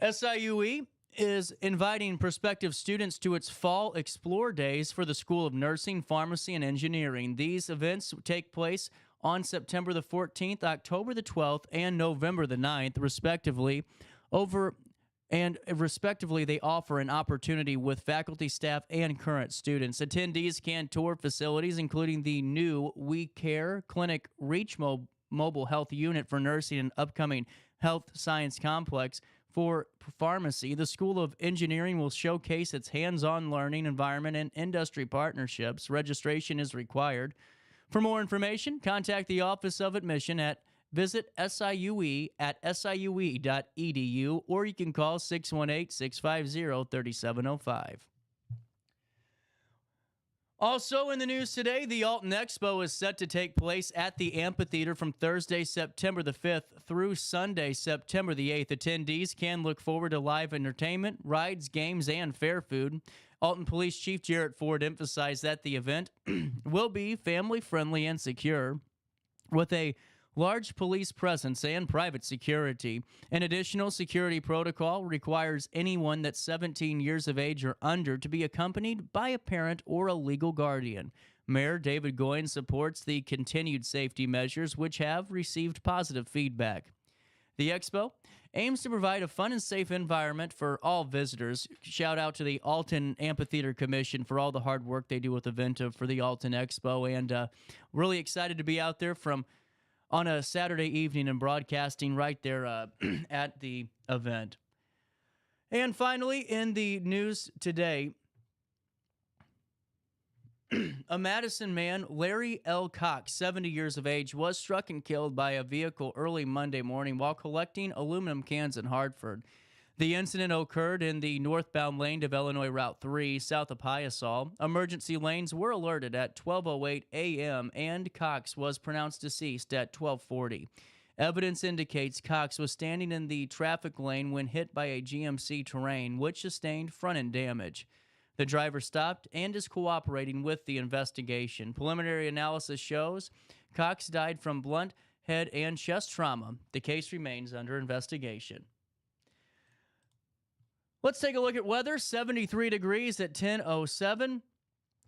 SIUE is inviting prospective students to its Fall Explore Days for the School of Nursing, Pharmacy, and Engineering. These events take place on September the 14th, October the 12th, and November the 9th, respectively. Respectively, they offer an opportunity with faculty, staff, and current students. Attendees can tour facilities, including the new We Care Clinic Reach Mobile Health Unit for Nursing and upcoming Health Science Complex for Pharmacy. The School of Engineering will showcase its hands-on learning environment and industry partnerships. Registration is required. For more information, contact the Office of Admission visit SIUE at siue.edu, or you can call 618-650-3705. Also in the news today, the Alton Expo is set to take place at the amphitheater from Thursday, September the 5th through Sunday, September the 8th. Attendees can look forward to live entertainment, rides, games, and fair food. Alton Police Chief Jarrett Ford emphasized that the event will be family-friendly and secure. with a large police presence and private security. An additional security protocol requires anyone that's 17 years of age or under to be accompanied by a parent or a legal guardian. Mayor David Goyne supports the continued safety measures, which have received positive feedback. The expo aims to provide a fun and safe environment for all visitors. Shout out to the Alton Amphitheater Commission for all the hard work they do with the Venta for the Alton Expo, and really excited to be out there on a Saturday evening and broadcasting right there at the event. And finally, in the news today, a Madison man, Larry L. Cox, 70 years of age, was struck and killed by a vehicle early Monday morning while collecting aluminum cans in Hartford. The incident occurred in the northbound lane of Illinois Route 3, south of Hyosol. Emergency lanes were alerted at 12:08 a.m., and Cox was pronounced deceased at 12:40. Evidence indicates Cox was standing in the traffic lane when hit by a GMC Terrain, which sustained front-end damage. The driver stopped and is cooperating with the investigation. Preliminary analysis shows Cox died from blunt head and chest trauma. The case remains under investigation. Let's take a look at weather. 73 degrees at 10:07,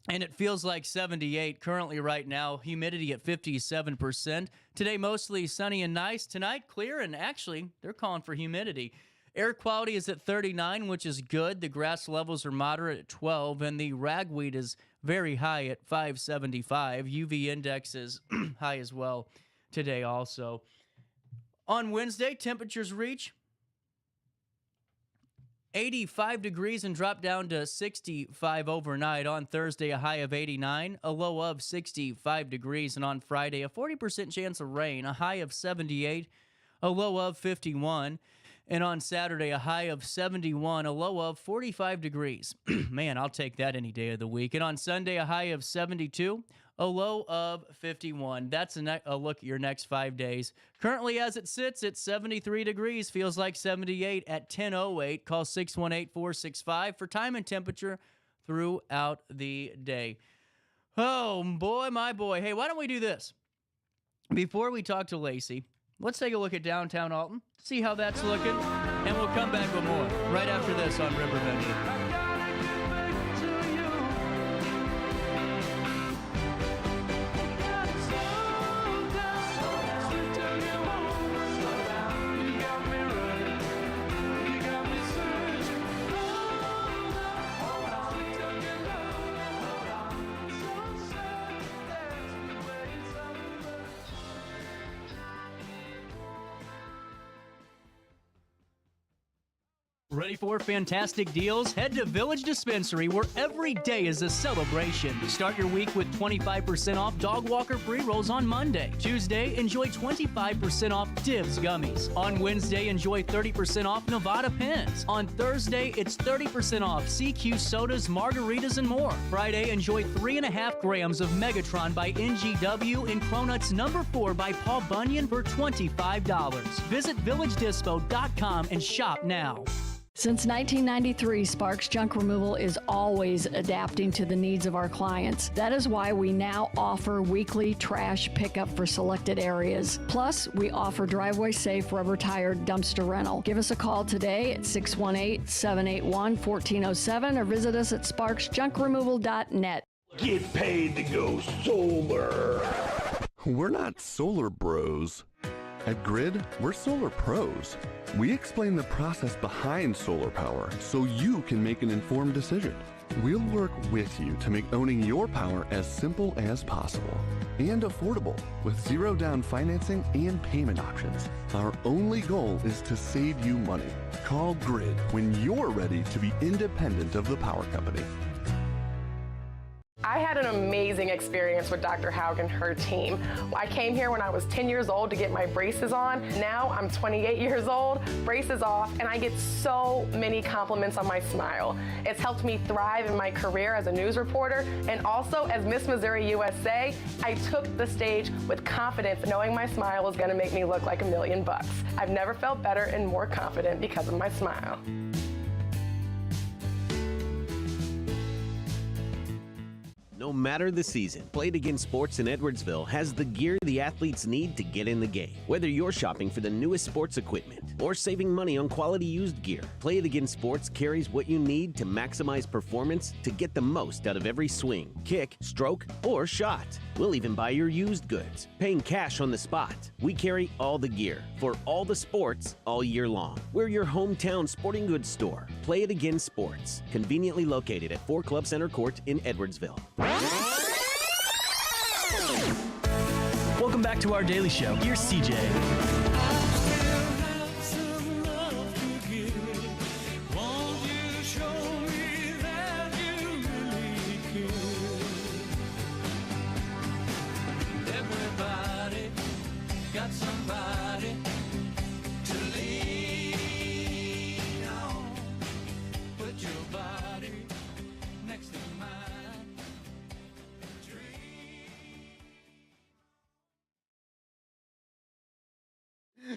and it feels like 78 currently right now. Humidity at 57%. Today, mostly sunny and nice. Tonight, clear, and actually, they're calling for humidity. Air quality is at 39, which is good. The grass levels are moderate at 12, and the ragweed is very high at 575. UV index is high as well today also. On Wednesday, temperatures reach 85 degrees and drop down to 65 overnight. On Thursday, a high of 89, a low of 65 degrees. And on Friday, a 40% chance of rain, a high of 78, a low of 51. And on Saturday, a high of 71, a low of 45 degrees. Man, I'll take that any day of the week. And on Sunday, a high of 72, a low of 51. That's a look at your next 5 days. Currently, as it sits, it's 73 degrees. Feels like 78 at 10:08. Call 618-465 for time and temperature throughout the day. Oh, boy, my boy. Hey, why don't we do this? Before we talk to Lacy, let's take a look at downtown Alton, see how that's looking, and we'll come back with more right after this on Riverbend. Ready for fantastic deals? Head to Village Dispensary, where every day is a celebration. Start your week with 25% off Dog Walker pre-rolls on Monday. Tuesday, enjoy 25% off Divs gummies. On Wednesday, enjoy 30% off Nevada pens. On Thursday, it's 30% off CQ sodas, margaritas, and more. Friday, enjoy 3.5 grams of Megatron by NGW and Cronuts number 4 by Paul Bunyan for $25. Visit VillageDispo.com and shop now. Since 1993, Sparks Junk Removal is always adapting to the needs of our clients. That is why we now offer weekly trash pickup for selected areas. Plus, we offer driveway-safe rubber-tired dumpster rental. Give us a call today at 618-781-1407 or visit us at sparksjunkremoval.net. Get paid to go solar. We're not solar bros. At Grid, we're solar pros. We explain the process behind solar power so you can make an informed decision. We'll work with you to make owning your power as simple as possible and affordable with zero down financing and payment options. Our only goal is to save you money. Call Grid when you're ready to be independent of the power company. I had an amazing experience with Dr. Haug and her team. I came here when I was 10 years old to get my braces on. Now I'm 28 years old, braces off, and I get so many compliments on my smile. It's helped me thrive in my career as a news reporter, and also as Miss Missouri USA, I took the stage with confidence, knowing my smile was gonna make me look like $1 million. I've never felt better and more confident because of my smile. No matter the season, Played Again Sports in Edwardsville has the gear the athletes need to get in the game. Whether you're shopping for the newest sports equipment or saving money on quality used gear, Played Again Sports carries what you need to maximize performance to get the most out of every swing, kick, stroke, or shot. We'll even buy your used goods, paying cash on the spot. We carry all the gear for all the sports all year long. We're your hometown sporting goods store. Play It Again Sports, conveniently located at 4 Club Center Court in Edwardsville. Welcome back to our daily show. Here's CJ.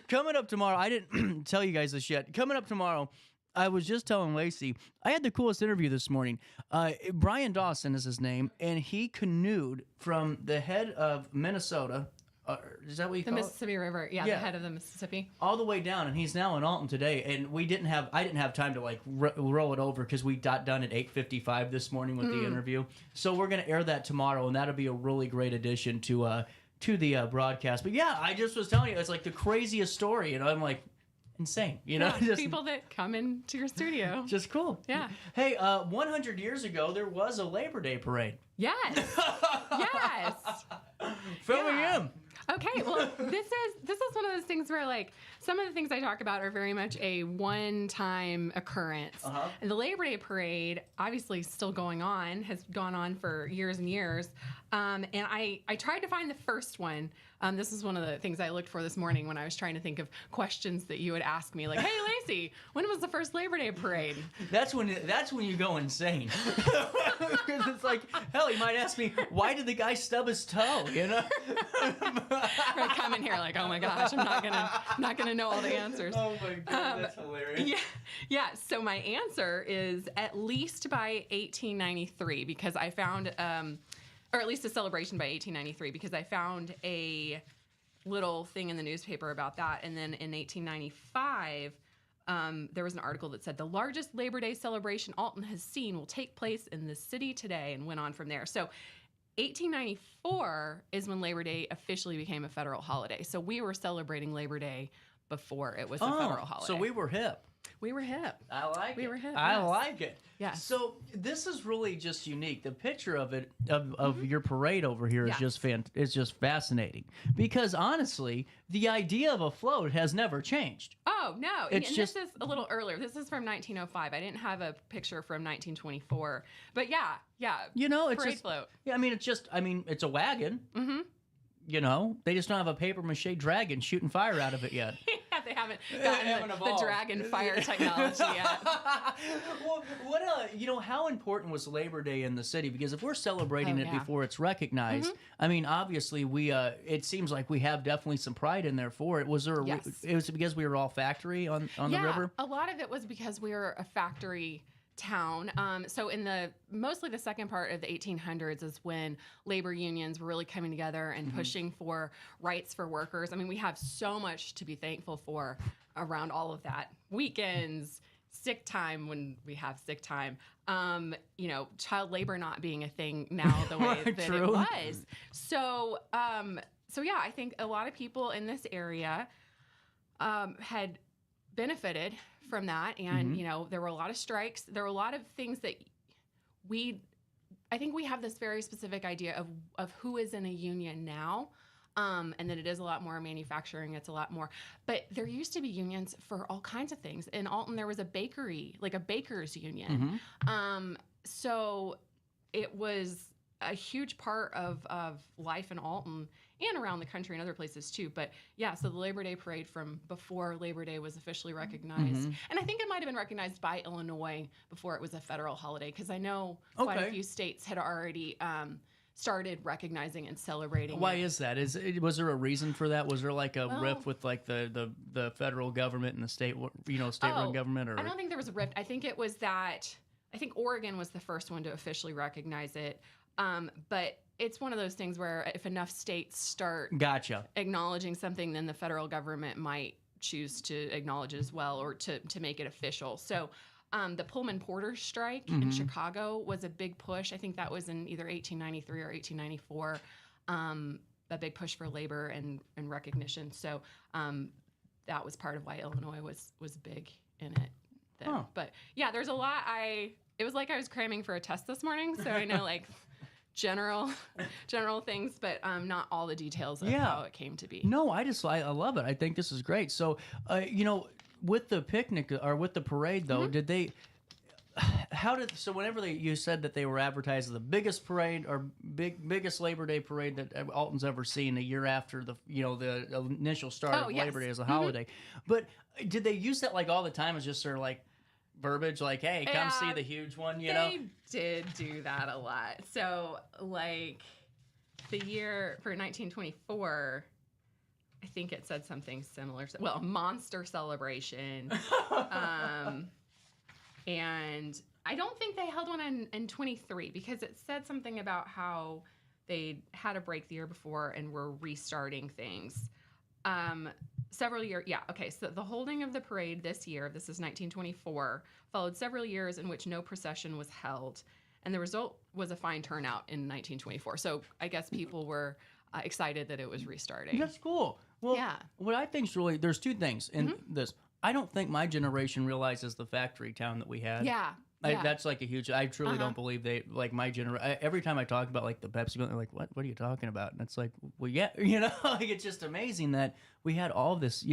Coming up tomorrow, I didn't tell you guys this yet. Coming up tomorrow, I was just telling Lacy, I had the coolest interview this morning. Brian Dawson is his name, and he canoed from the head of Minnesota. Is that what you call it? The Mississippi River, yeah, the head of the Mississippi. All the way down, and he's now in Alton today. And I didn't have time to like roll it over because we got done at 8:55 this morning with the interview. So we're gonna air that tomorrow, and that'll be a really great addition to the broadcast. But yeah, I just was telling you, it's like the craziest story, and I'm like, insane, you know? Yeah, people that come into your studio. Just cool. Yeah. Hey, 100 years ago, there was a Labor Day parade. Yes. Yes. Fill me in. Okay, well, this is one of those things where, like, some of the things I talk about are very much a one-time occurrence. And the Labor Day parade, obviously still going on, has gone on for years and years. And I tried to find the first one. This is one of the things I looked for this morning when I was trying to think of questions that you would ask me, like, "Hey, Lacy, when was the first Labor Day parade?" That's when you go insane. Because it's like, hell, you might ask me, why did the guy stub his toe? You know, I come in here like, oh my gosh, I'm not gonna know all the answers. Oh my god, that's hilarious. Yeah. So my answer is at least by 1893 because I found. Or at least a celebration by 1893, because I found a little thing in the newspaper about that. And then in 1895, there was an article that said the largest Labor Day celebration Alton has seen will take place in the city today, and went on from there. So 1894 is when Labor Day officially became a federal holiday. So we were celebrating Labor Day before it was a federal holiday. So we were hip. We were hip. I like it. We were hip. I like it. Yeah. So this is really just unique. The picture of it of your parade over here is just fascinating because honestly, the idea of a float has never changed. Oh no! It's this is a little earlier. This is from 1905. I didn't have a picture from 1924, but yeah. You know, it's parade just float. Yeah, it's a wagon. Mm-hmm. You know, they just don't have a paper mache dragon shooting fire out of it yet. Yeah, they haven't gotten the dragon fire technology yet. Well, how important was Labor Day in the city? Because if we're celebrating it before it's recognized, I mean, obviously it seems like we have definitely some pride in there for it. Was there? It was because we were all factory on the river. A lot of it was because we were a factory town. So in mostly the second part of the 1800s is when labor unions were really coming together and pushing for rights for workers. I mean, we have so much to be thankful for around all of that. Weekends, sick time when we have sick time, child labor not being a thing now the way that it was. So yeah, I think a lot of people in this area had benefited from that, and there were a lot of strikes. There were a lot of things that I think we have this very specific idea of who is in a union now, and that it is a lot more manufacturing. It's a lot more, but there used to be unions for all kinds of things. In Alton, there was a bakery, like a baker's union. So it was a huge part of life in Alton and around the country and other places too. But yeah, so the Labor Day parade from before Labor Day was officially recognized. And I think it might have been recognized by Illinois before it was a federal holiday, because I know quite a few states had already started recognizing and celebrating. Why is that? Was there a reason for that? Was there like a rift with like the federal government and the state-run government? Or I don't think there was a rift. I think it was that I think Oregon was the first one to officially recognize it. But it's one of those things where if enough states start acknowledging something, then the federal government might choose to acknowledge it as well, or to make it official. So the Pullman Porter strike in Chicago was a big push. I think that was in either 1893 or 1894, a big push for labor and recognition. So that was part of why Illinois was big in it then. Huh. But yeah, there's a lot. It was like I was cramming for a test this morning, so I know like general things, but not all the details of how it came to be. No, I love it. I think this is great. So, with the picnic or with the parade, though, did they? So whenever you said that they were advertised as the biggest parade or biggest Labor Day parade that Alton's ever seen, a year after the initial start of Labor Day as a holiday, but did they use that like all the time as just sort of like verbiage, like, hey, come see the huge one, you know? They did do that a lot. So, like, the year for 1924, I think it said something similar. Well, a monster celebration. And I don't think they held one in 23 because it said something about how they had a break the year before and were restarting things. Several years, so the holding of the parade this year, this is 1924, followed several years in which no procession was held, and the result was a fine turnout in 1924. So I guess people were excited that it was restarting. That's cool. Well, what I think is really, there's two things in this. I don't think my generation realizes the factory town that we had. That's like a huge. I truly don't believe they like my generation. Every time I talk about like the Pepsi, they're like, "What are you talking about?" And it's like, well, yeah, like it's just amazing that we had all this,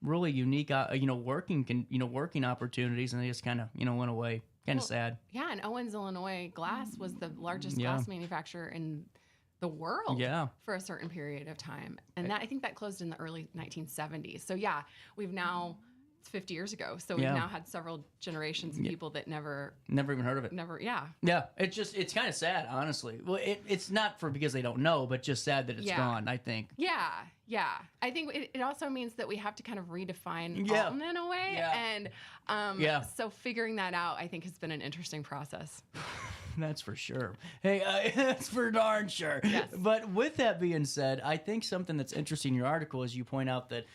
really unique, working opportunities, and they just kind of, went away. Kind of sad. Yeah, and Owens, Illinois glass was the largest glass manufacturer in the world for a certain period of time, and I think that closed in the early 1970s. So we've now. It's 50 years ago, so we've now had several generations of people that never even heard of it. Yeah. It's kind of sad, honestly. Well, it's not because they don't know, but just sad that it's gone. I think. Yeah. I think it also means that we have to kind of redefine Alton in a way, and so figuring that out, I think, has been an interesting process. That's for sure. Hey, that's for darn sure. Yes. But with that being said, I think something that's interesting in your article is you point out that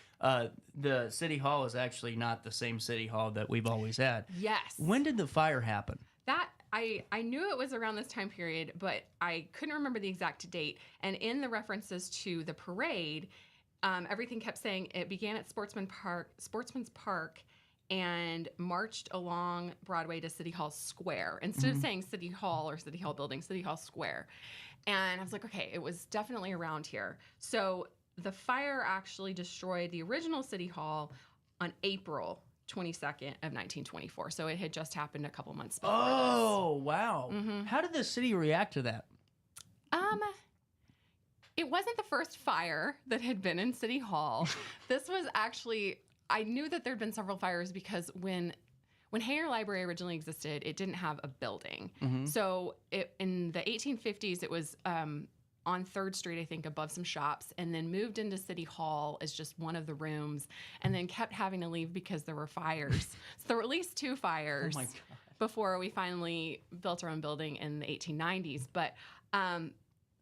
the city hall is actually not the same city hall that we've always had. Yes. When did the fire happen? That I knew it was around this time period, but I couldn't remember the exact date. And in the references to the parade, everything kept saying it began at Sportsman's Park, and marched along Broadway to City Hall Square. Instead of saying City Hall or City Hall Building, City Hall Square. And I was like, okay, it was definitely around here. So the fire actually destroyed the original City Hall on April 22nd of 1924. So it had just happened a couple months before this. Wow. How did the city react to that? It wasn't the first fire that had been in City Hall. This was actually... I knew that there'd been several fires because when Hayer Library originally existed, it didn't have a building. So in the 1850s, it was on 3rd Street, I think, above some shops, and then moved into City Hall as just one of the rooms, and then kept having to leave because there were fires. So there were at least 2 fires before we finally built our own building in the 1890s. But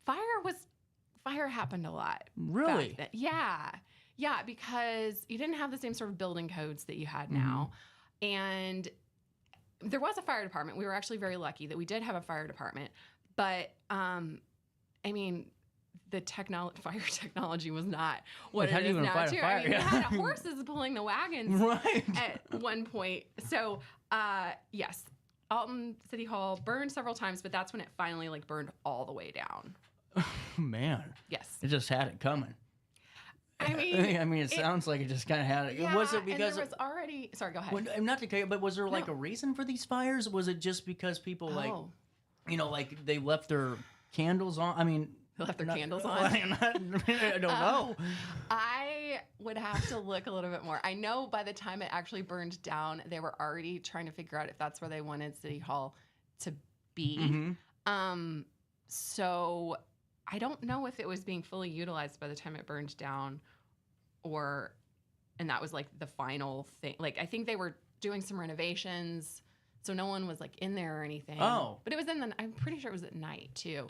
fire happened a lot. Really? Back then. Yeah, because you didn't have the same sort of building codes that you had now. And there was a fire department. We were actually very lucky that we did have a fire department. But, the fire technology was not what it is now, too. We had horses pulling the wagons at one point. So, yes, Alton City Hall burned several times, but that's when it finally, burned all the way down. Man. Yes. It just had it coming. It sounds like it just kind of had it. Yeah, was it because and there was already... Sorry, go ahead. Well, not to cut you, but was there a reason for these fires? Was it just because people they left their candles on? They left their candles on? I don't know. I would have to look a little bit more. I know by the time it actually burned down, they were already trying to figure out if that's where they wanted City Hall to be. So I don't know if it was being fully utilized by the time it burned down, and that was the final thing. I think they were doing some renovations, so no one was like in there or anything. Oh. But it was I'm pretty sure it was at night too.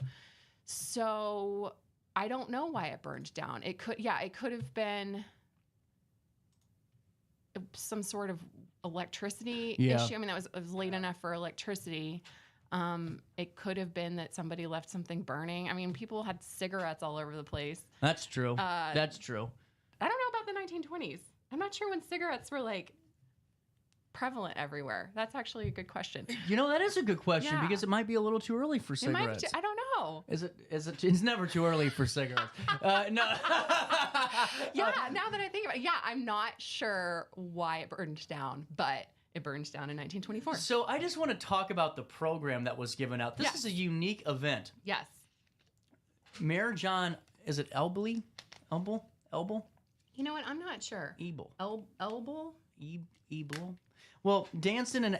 So I don't know why it burned down. It could have been some sort of electricity issue. I mean, it was late enough for electricity. It could have been that somebody left something burning. I mean, people had cigarettes all over the place. That's true. That's true. I don't know about the 1920s. I'm not sure when cigarettes were like prevalent everywhere. That's actually a good question. You know, that is a good question because it might be a little too early for It might cigarettes. be I don't know. Is it? It's never too early for cigarettes. No. Yeah, now that I think about it, I'm not sure why it burned down, but it burned down in 1924. So I just want to talk about the program that was given out. This is a unique event. Yes. Mayor John, is it Elble? You know what? I'm not sure. Ebel. Ebel? Well, dancing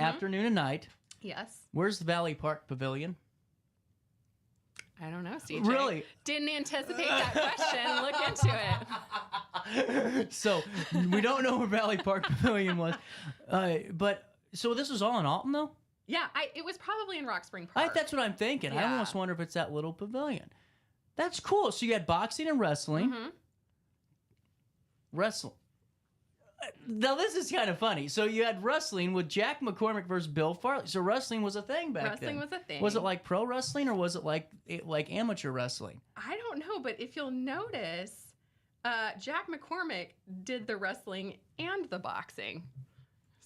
afternoon and night. Yes. Where's the Valley Park Pavilion? I don't know, CJ. Really? Didn't anticipate that question. Look into it. So we don't know where Valley Park Pavilion was. But so this was all in Alton, though? Yeah, it was probably in Rock Spring Park. That's what I'm thinking. I almost wonder if it's that little pavilion. That's cool. So you had boxing and wrestling. Wrestling. Now, this is kind of funny. So you had wrestling with Jack McCormick versus Bill Farley. So wrestling was a thing back then. Wrestling was a thing. Was it like pro wrestling or was it like amateur wrestling? I don't know, but if you'll notice, Jack McCormick did the wrestling and the boxing.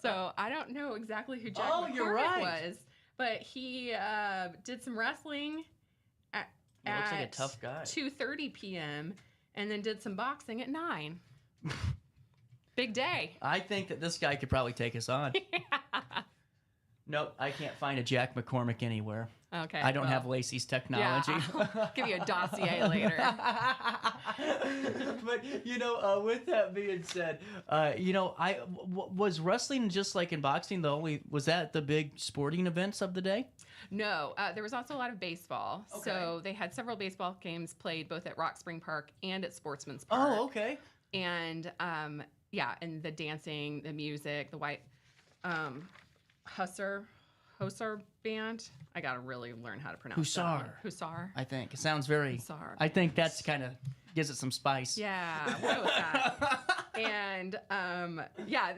So I don't know exactly who Jack McCormick was, but he did some wrestling at looks like a tough guy. 2:30 p.m. and then did some boxing at 9. Big day. I think that this guy could probably take us on. Nope, I can't find a Jack McCormick anywhere. Okay. I don't have Lacy's technology. Yeah, I'll give you a dossier later. But, with that being said, was wrestling just like in boxing was that the big sporting events of the day? No, there was also a lot of baseball. Okay. So they had several baseball games played both at Rock Spring Park and at Sportsman's Park. Oh, okay. And, and the dancing, the music, the white Hussar band. I got to really learn how to pronounce that. Hussar. I think. It sounds very... Hussar. I think that's kind of gives it some spice. Yeah, we'll go with that. And,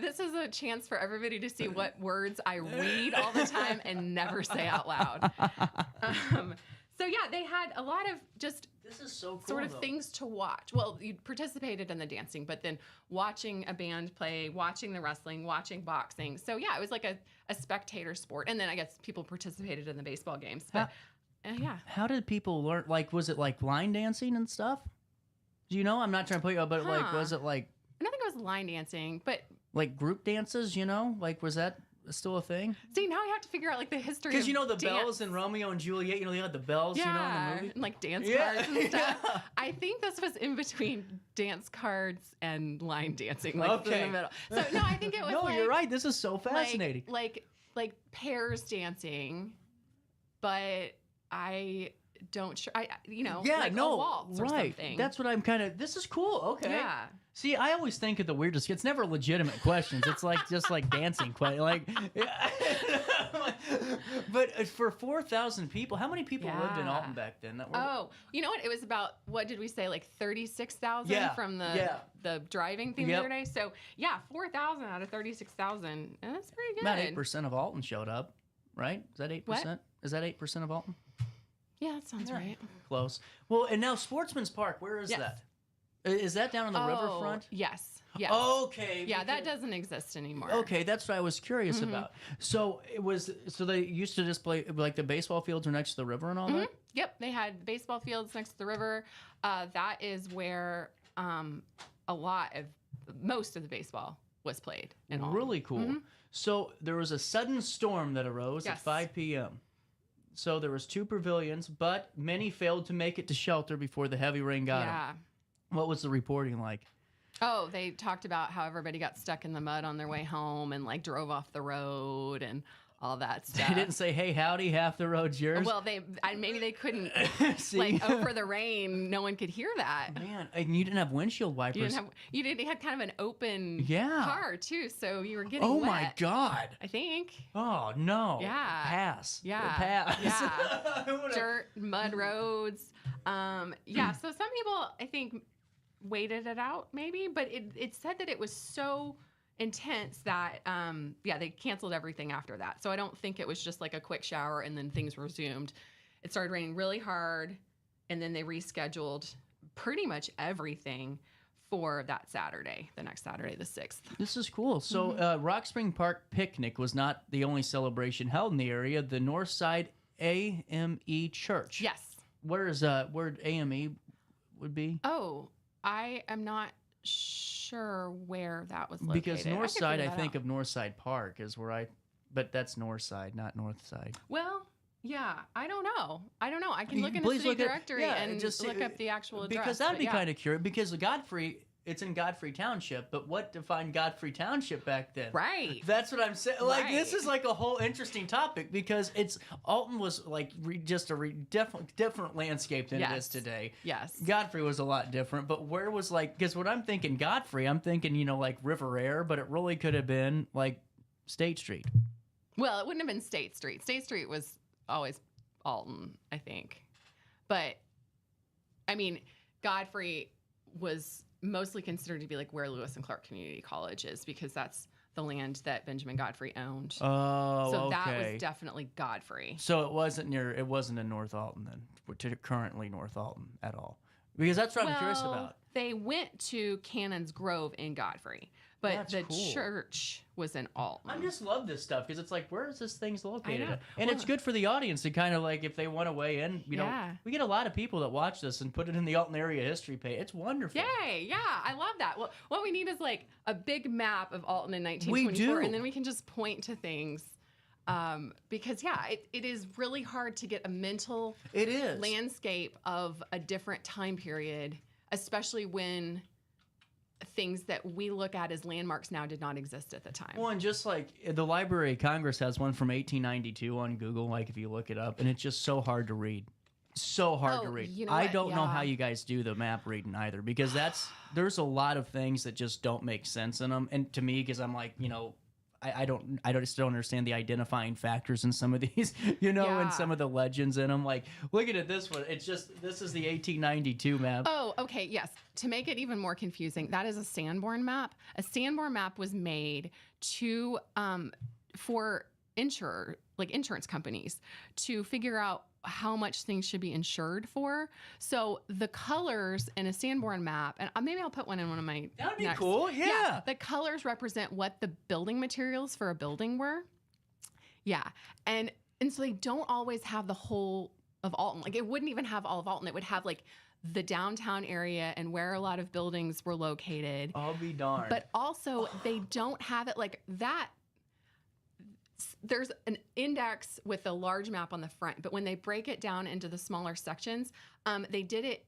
this is a chance for everybody to see what words I read all the time and never say out loud. They had a lot of just... This is so cool, sort of things to watch. Well, you participated in the dancing, but then watching a band play, watching the wrestling, watching boxing. So, it was like a spectator sport. And then I guess people participated in the baseball games. But, How did people learn? Like, was it like line dancing and stuff? Do you know? I'm not trying to put you up, but was it like... I don't think it was line dancing, but... Like group dances, Like, was that still a thing? See, now I have to figure out like the history. Because the bells in Romeo and Juliet, they had the bells, in the movie. And like dance cards and stuff. Yeah. I think this was in between dance cards and line dancing, like in the middle. So no, I think it was. No, you're right. This is so fascinating. Like pairs dancing, but I don't sure. A waltz or something. That's what I'm kind of. This is cool. Okay. Yeah. See, I always think of the weirdest. It's never legitimate questions. It's like just like dancing, but for 4,000 people, how many people lived in Alton back then? You know what? It was about what did we say? Like 36,000 from the driving thing the other day. So 4,000 out of 36,000. That's pretty good. About 8% of Alton showed up, right? Is that 8%? What? Is that 8% of Alton? Yeah, that sounds right. Close. Well, and now Sportsman's Park. Where is that? Is that down on the riverfront? Yes. Okay. Yeah, that doesn't exist anymore. Okay, that's what I was curious about. So they used to just play like the baseball fields were next to the river and all that? Yep, they had baseball fields next to the river. That is where most of the baseball was played. Really cool. So there was a sudden storm that arose at 5 p.m. So there was 2 pavilions, but many failed to make it to shelter before the heavy rain got them. What was the reporting like? Oh, they talked about how everybody got stuck in the mud on their way home and like drove off the road and all that stuff. They didn't say, "Hey, howdy, half the road's yours." Well, maybe they couldn't. See? Like over the rain, no one could hear that. Man, and you didn't have windshield wipers. You had kind of an open car too, so you were getting Oh wet, my God! I think. Oh no! Yeah. Pass. Yeah. Pass. Yeah. Dirt, mud roads. Yeah. So some people, I think, waited it out maybe, but it said that it was so intense that they canceled everything after that. So I don't think it was just like a quick shower and then things resumed. It started raining really hard, and then they rescheduled pretty much everything for that Saturday, the next Saturday, the 6th. This is cool. So Rock Spring Park Picnic was not the only celebration held in the area. The Northside AME Church. Yes. Where AME would be? Oh, I am not sure where that was located. Because Northside, I think of Northside Park is where but that's Northside, not Northside. Well, yeah, I don't know. I can look in the Please city directory and just look up the actual address. Because that'd be kind of curious. Because Godfrey, it's in Godfrey Township, but what defined Godfrey Township back then? Right. That's what I'm saying. Like, this is like a whole interesting topic because Alton was like just a different landscape than it is today. Yes. Godfrey was a lot different, but where was because when I'm thinking Godfrey, I'm thinking, like River Air, but it really could have been like State Street. Well, it wouldn't have been State Street. State Street was always Alton, I think. But, I mean, Godfrey was mostly considered to be like where Lewis and Clark Community College is because that's the land that Benjamin Godfrey owned. Oh, so that was definitely Godfrey. So it wasn't in North Alton then, currently North Alton at all. Because that's what I'm curious about. They went to Cannon's Grove in Godfrey, but the church was in Alton. I just love this stuff because it's like, where is this thing located at? And Well, it's good for the audience to kind of like, if they want to weigh in, you know, we get a lot of people that watch this and put it in the Alton area history page. It's wonderful. Yay, yeah, I love that. Well, what we need is like a big map of Alton in 1924, and then we can just point to things. Because it is really hard to get a mental landscape of a different time period, especially when things that we look at as landmarks now did not exist at the time. Well, and just like the Library of Congress has one from 1892 on Google, like if you look it up, and it's just so hard to read. So hard to read. You know I don't know how you guys do the map reading either, because there's a lot of things that just don't make sense in them. And to me, because I'm like, I just don't understand the identifying factors in some of these, and some of the legends in them. Like, look at it this one. It's just, this is the 1892 map. Oh, okay, yes. To make it even more confusing, that is a Sanborn map. A Sanborn map was made for insurance companies to figure out how much things should be insured for. So the colors in a Sanborn map, and maybe I'll put one in one of my That'd be cool, yeah. The colors represent what the building materials for a building were. Yeah, and so they don't always have the whole of Alton. Like, it wouldn't even have all of Alton. It would have like the downtown area and where a lot of buildings were located. I'll be darned. But also they don't have it like that. There's an index with a large map on the front, but when they break it down into the smaller sections, they did it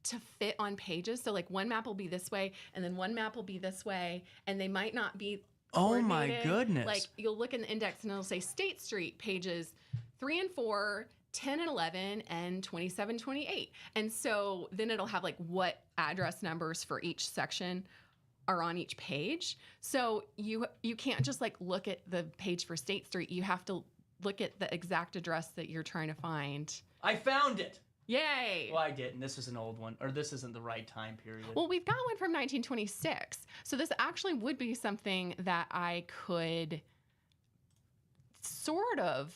to fit on pages. So like one map will be this way, and then one map will be this way, and they might not be Oh my coordinated. goodness. Like, you'll look in the index and it'll say State Street pages 3 and 4, 10 and 11, and 27, 28. And so then it'll have like what address numbers for each section are on each page. So you can't just like look at the page for State Street. You have to look at the exact address that you're trying to find. I found it. Yay. Well, I didn't. This is an old one, or this isn't the right time period. Well, we've got one from 1926. So this actually would be something that I could sort of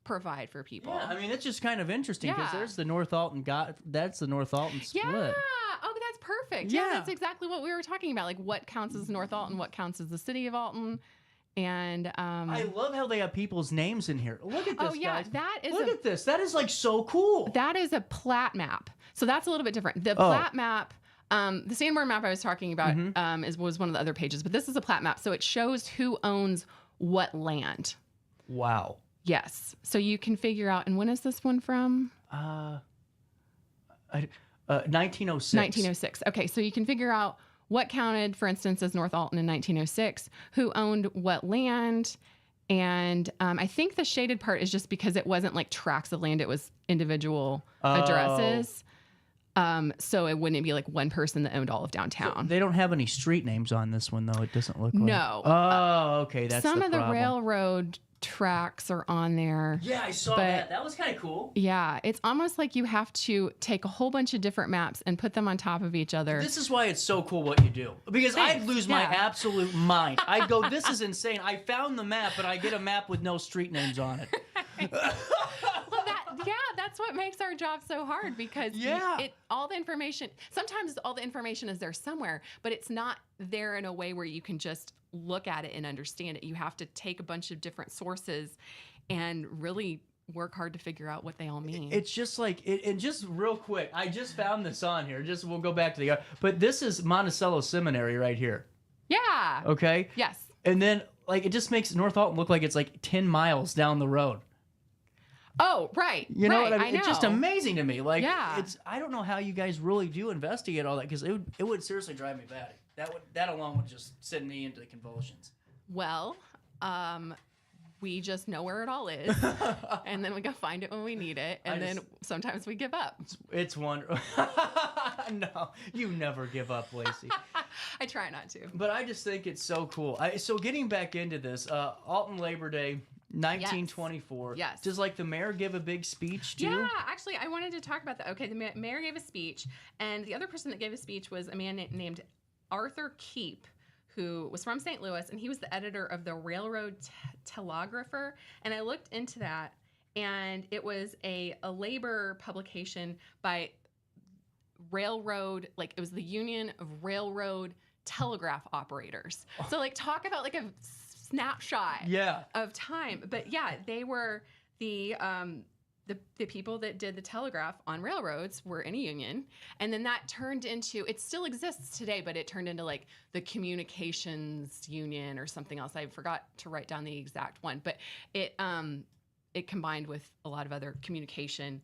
provide for people. Yeah, I mean, it's just kind of interesting because there's the North Alton that's the North Alton split. Yeah. Oh, that's perfect. Yeah, that's exactly what we were talking about. Like, what counts as North Alton, what counts as the city of Alton. And I love how they have people's names in here. Look at this, guys. That is Look at this. That is like so cool. That is a plat map. So that's a little bit different. The plat map, the Sanborn map I was talking about was one of the other pages, but this is a plat map. So it shows who owns what land. Wow. Yes. So you can figure out, and when is this one from? 1906. 1906. Okay, so you can figure out what counted, for instance, as North Alton in 1906, who owned what land, And I think the shaded part is just because it wasn't like tracts of land; it was individual addresses. So it wouldn't be like one person that owned all of downtown. So they don't have any street names on this one, though. It doesn't look like. No. Oh, okay. That's some the of the problem. railroad tracks are on there. Yeah, I saw that. That was kind of cool. Yeah, it's almost like you have to take a whole bunch of different maps and put them on top of each other. This is why it's so cool what you do. Because Thanks. I'd lose my absolute mind. I'd go, this is insane. I found the map, but I get a map with no street names on it. That's what makes our job so hard because all the information, sometimes all the information is there somewhere, but it's not there in a way where you can just look at it and understand it. You have to take a bunch of different sources and really work hard to figure out what they all mean. It's just like, and just real quick, I just found this on here. We'll go back to the, but this is Monticello Seminary right here. Yeah. Okay? Yes. And then, like, it just makes North Alton look like it's like 10 miles down the road. Oh, right. You know right, what I mean? It's just amazing to me. Like, yeah. I don't know how you guys really do investigate all that because it would seriously drive me batty. That alone would just send me into convulsions. Well, we just know where it all is, and then we go find it when we need it, and then sometimes we give up. It's wonderful. No, you never give up, Lacy. I try not to. But I just think it's so cool. So getting back into this, Alton Labor Day, 1924. Yes. Does like the mayor give a big speech too? Yeah, actually, I wanted to talk about that. Okay, the mayor gave a speech, and the other person that gave a speech was a man named Arthur Keep, who was from St. Louis, and he was the editor of the Railroad Telegrapher. And I looked into that, and it was a labor publication by railroad, like it was the Union of Railroad Telegraph Operators. So like talk about like a snapshot of time. But yeah, they were the people that did the telegraph on railroads were in a union, and then that turned into, it still exists today, but it turned into like the communications union or something else. I forgot to write down the exact one, but it combined with a lot of other communication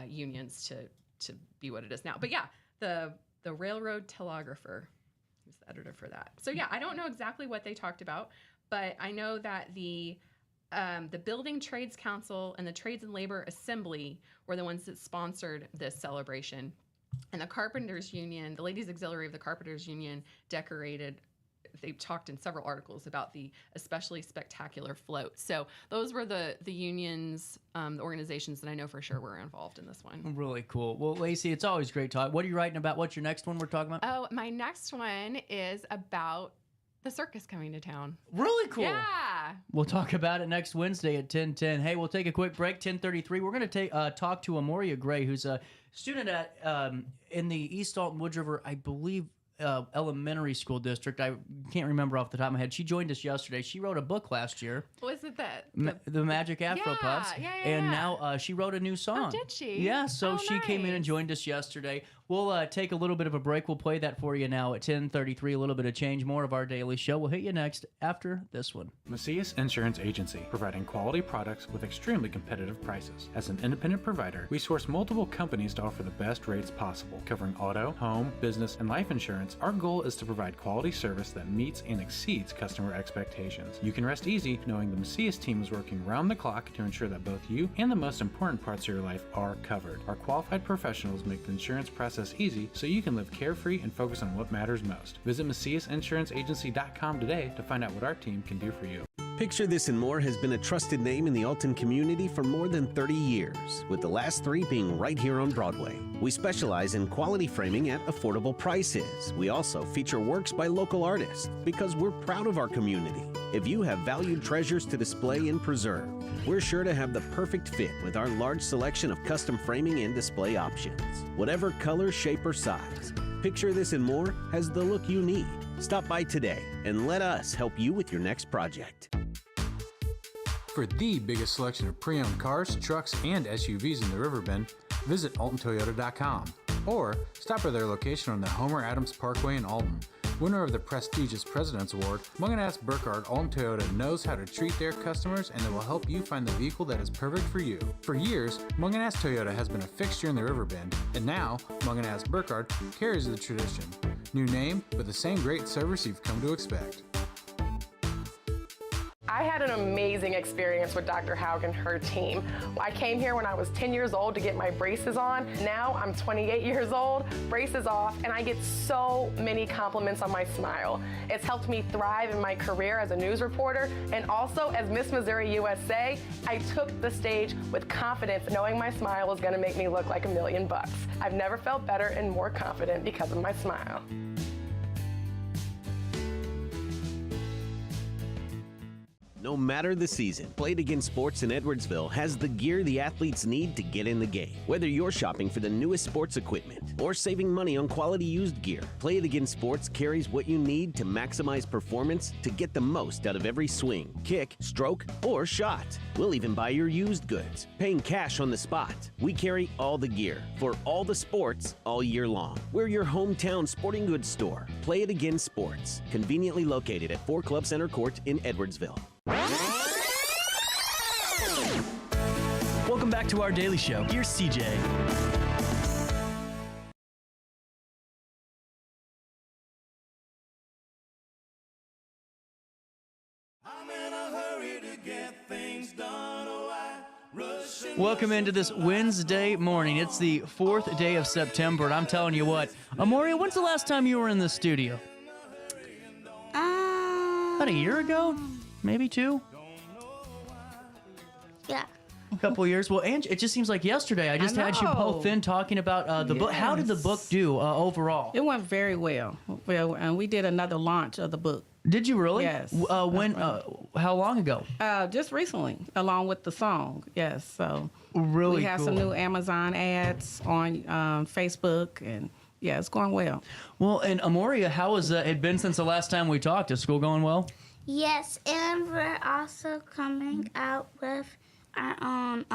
unions to be what it is now. But yeah, the Railroad Telegrapher was the editor for that. So yeah, I don't know exactly what they talked about, but I know that the Building Trades Council and the Trades and Labor Assembly were the ones that sponsored this celebration. And the Carpenters Union, the Ladies Auxiliary of the Carpenters Union they talked in several articles about the especially spectacular float. So those were the unions, the organizations that I know for sure were involved in this one. Really cool. Well, Lacy, it's always great talk. What are you writing about? What's your next one we're talking about? Oh, my next one is about the circus coming to town. Really cool. Yeah. We'll talk about it next Wednesday at 10:10. Hey, we'll take a quick break. 10:33. We're going to talk to Amoriah Gray, who's a student at in the East Alton Woods River, I believe, elementary school district. I can't remember off the top of my head. She joined us yesterday. She wrote a book last year. Was it that? The Magic Afro Puffs. And now she wrote a new song. Oh, did she? Yeah, so she came in and joined us yesterday. We'll take a little bit of a break. We'll play that for you now at 10:33. A little bit of change, more of our daily show. We'll hit you next after this one. Macias Insurance Agency, providing quality products with extremely competitive prices. As an independent provider, we source multiple companies to offer the best rates possible, covering auto, home, business, and life insurance. Our goal is to provide quality service that meets and exceeds customer expectations. You can rest easy knowing the Macias team is working round the clock to ensure that both you and the most important parts of your life are covered. Our qualified professionals make the insurance process easy so you can live carefree and focus on what matters most. Visit MaciasInsuranceAgency.com today to find out what our team can do for you. Picture This and More has been a trusted name in the Alton community for more than 30 years, with the last 3 being right here on Broadway. We specialize in quality framing at affordable prices. We also feature works by local artists because we're proud of our community. If you have valued treasures to display and preserve, we're sure to have the perfect fit with our large selection of custom framing and display options. Whatever color, shape, or size, Picture This and More has the look you need. Stop by today and let us help you with your next project. For the biggest selection of pre-owned cars, trucks, and SUVs in the Riverbend, visit AltonToyota.com or stop by their location on the Homer Adams Parkway in Alton. Winner of the prestigious President's Award, Mungan Burkhardt Alton Toyota knows how to treat their customers, and they will help you find the vehicle that is perfect for you. For years, Mungan Toyota has been a fixture in the Riverbend, and now Mungan Burkhardt carries the tradition. New name, but the same great service you've come to expect. I had an amazing experience with Dr. Haug and her team. I came here when I was 10 years old to get my braces on. Now I'm 28 years old, braces off, and I get so many compliments on my smile. It's helped me thrive in my career as a news reporter, and also as Miss Missouri USA, I took the stage with confidence, knowing my smile was gonna make me look like $1 million. I've never felt better and more confident because of my smile. No matter the season, Play It Again Sports in Edwardsville has the gear the athletes need to get in the game. Whether you're shopping for the newest sports equipment or saving money on quality used gear, Play It Again Sports carries what you need to maximize performance to get the most out of every swing, kick, stroke, or shot. We'll even buy your used goods, paying cash on the spot. We carry all the gear for all the sports all year long. We're your hometown sporting goods store. Play It Again Sports, conveniently located at 4 Club Center Court in Edwardsville. Welcome back to our daily show. Here's CJ. Welcome into this Wednesday morning. It's the 4th day of September, and I'm telling you what, Amoriah, when's the last time you were in the studio? About a year ago? Maybe 2? Yeah. A couple of years. Well, Ange, it just seems like yesterday. I just had you both in talking about the book. How did the book do overall? It went very well. And we did another launch of the book. Did you really? Yes. When? How long ago? Just recently, along with the song. Yes. So really, we have some new Amazon ads on Facebook, and yeah, it's going well. Well, and Amoriah, how has it been since the last time we talked? Is school going well? Yes, and we're also coming out with our own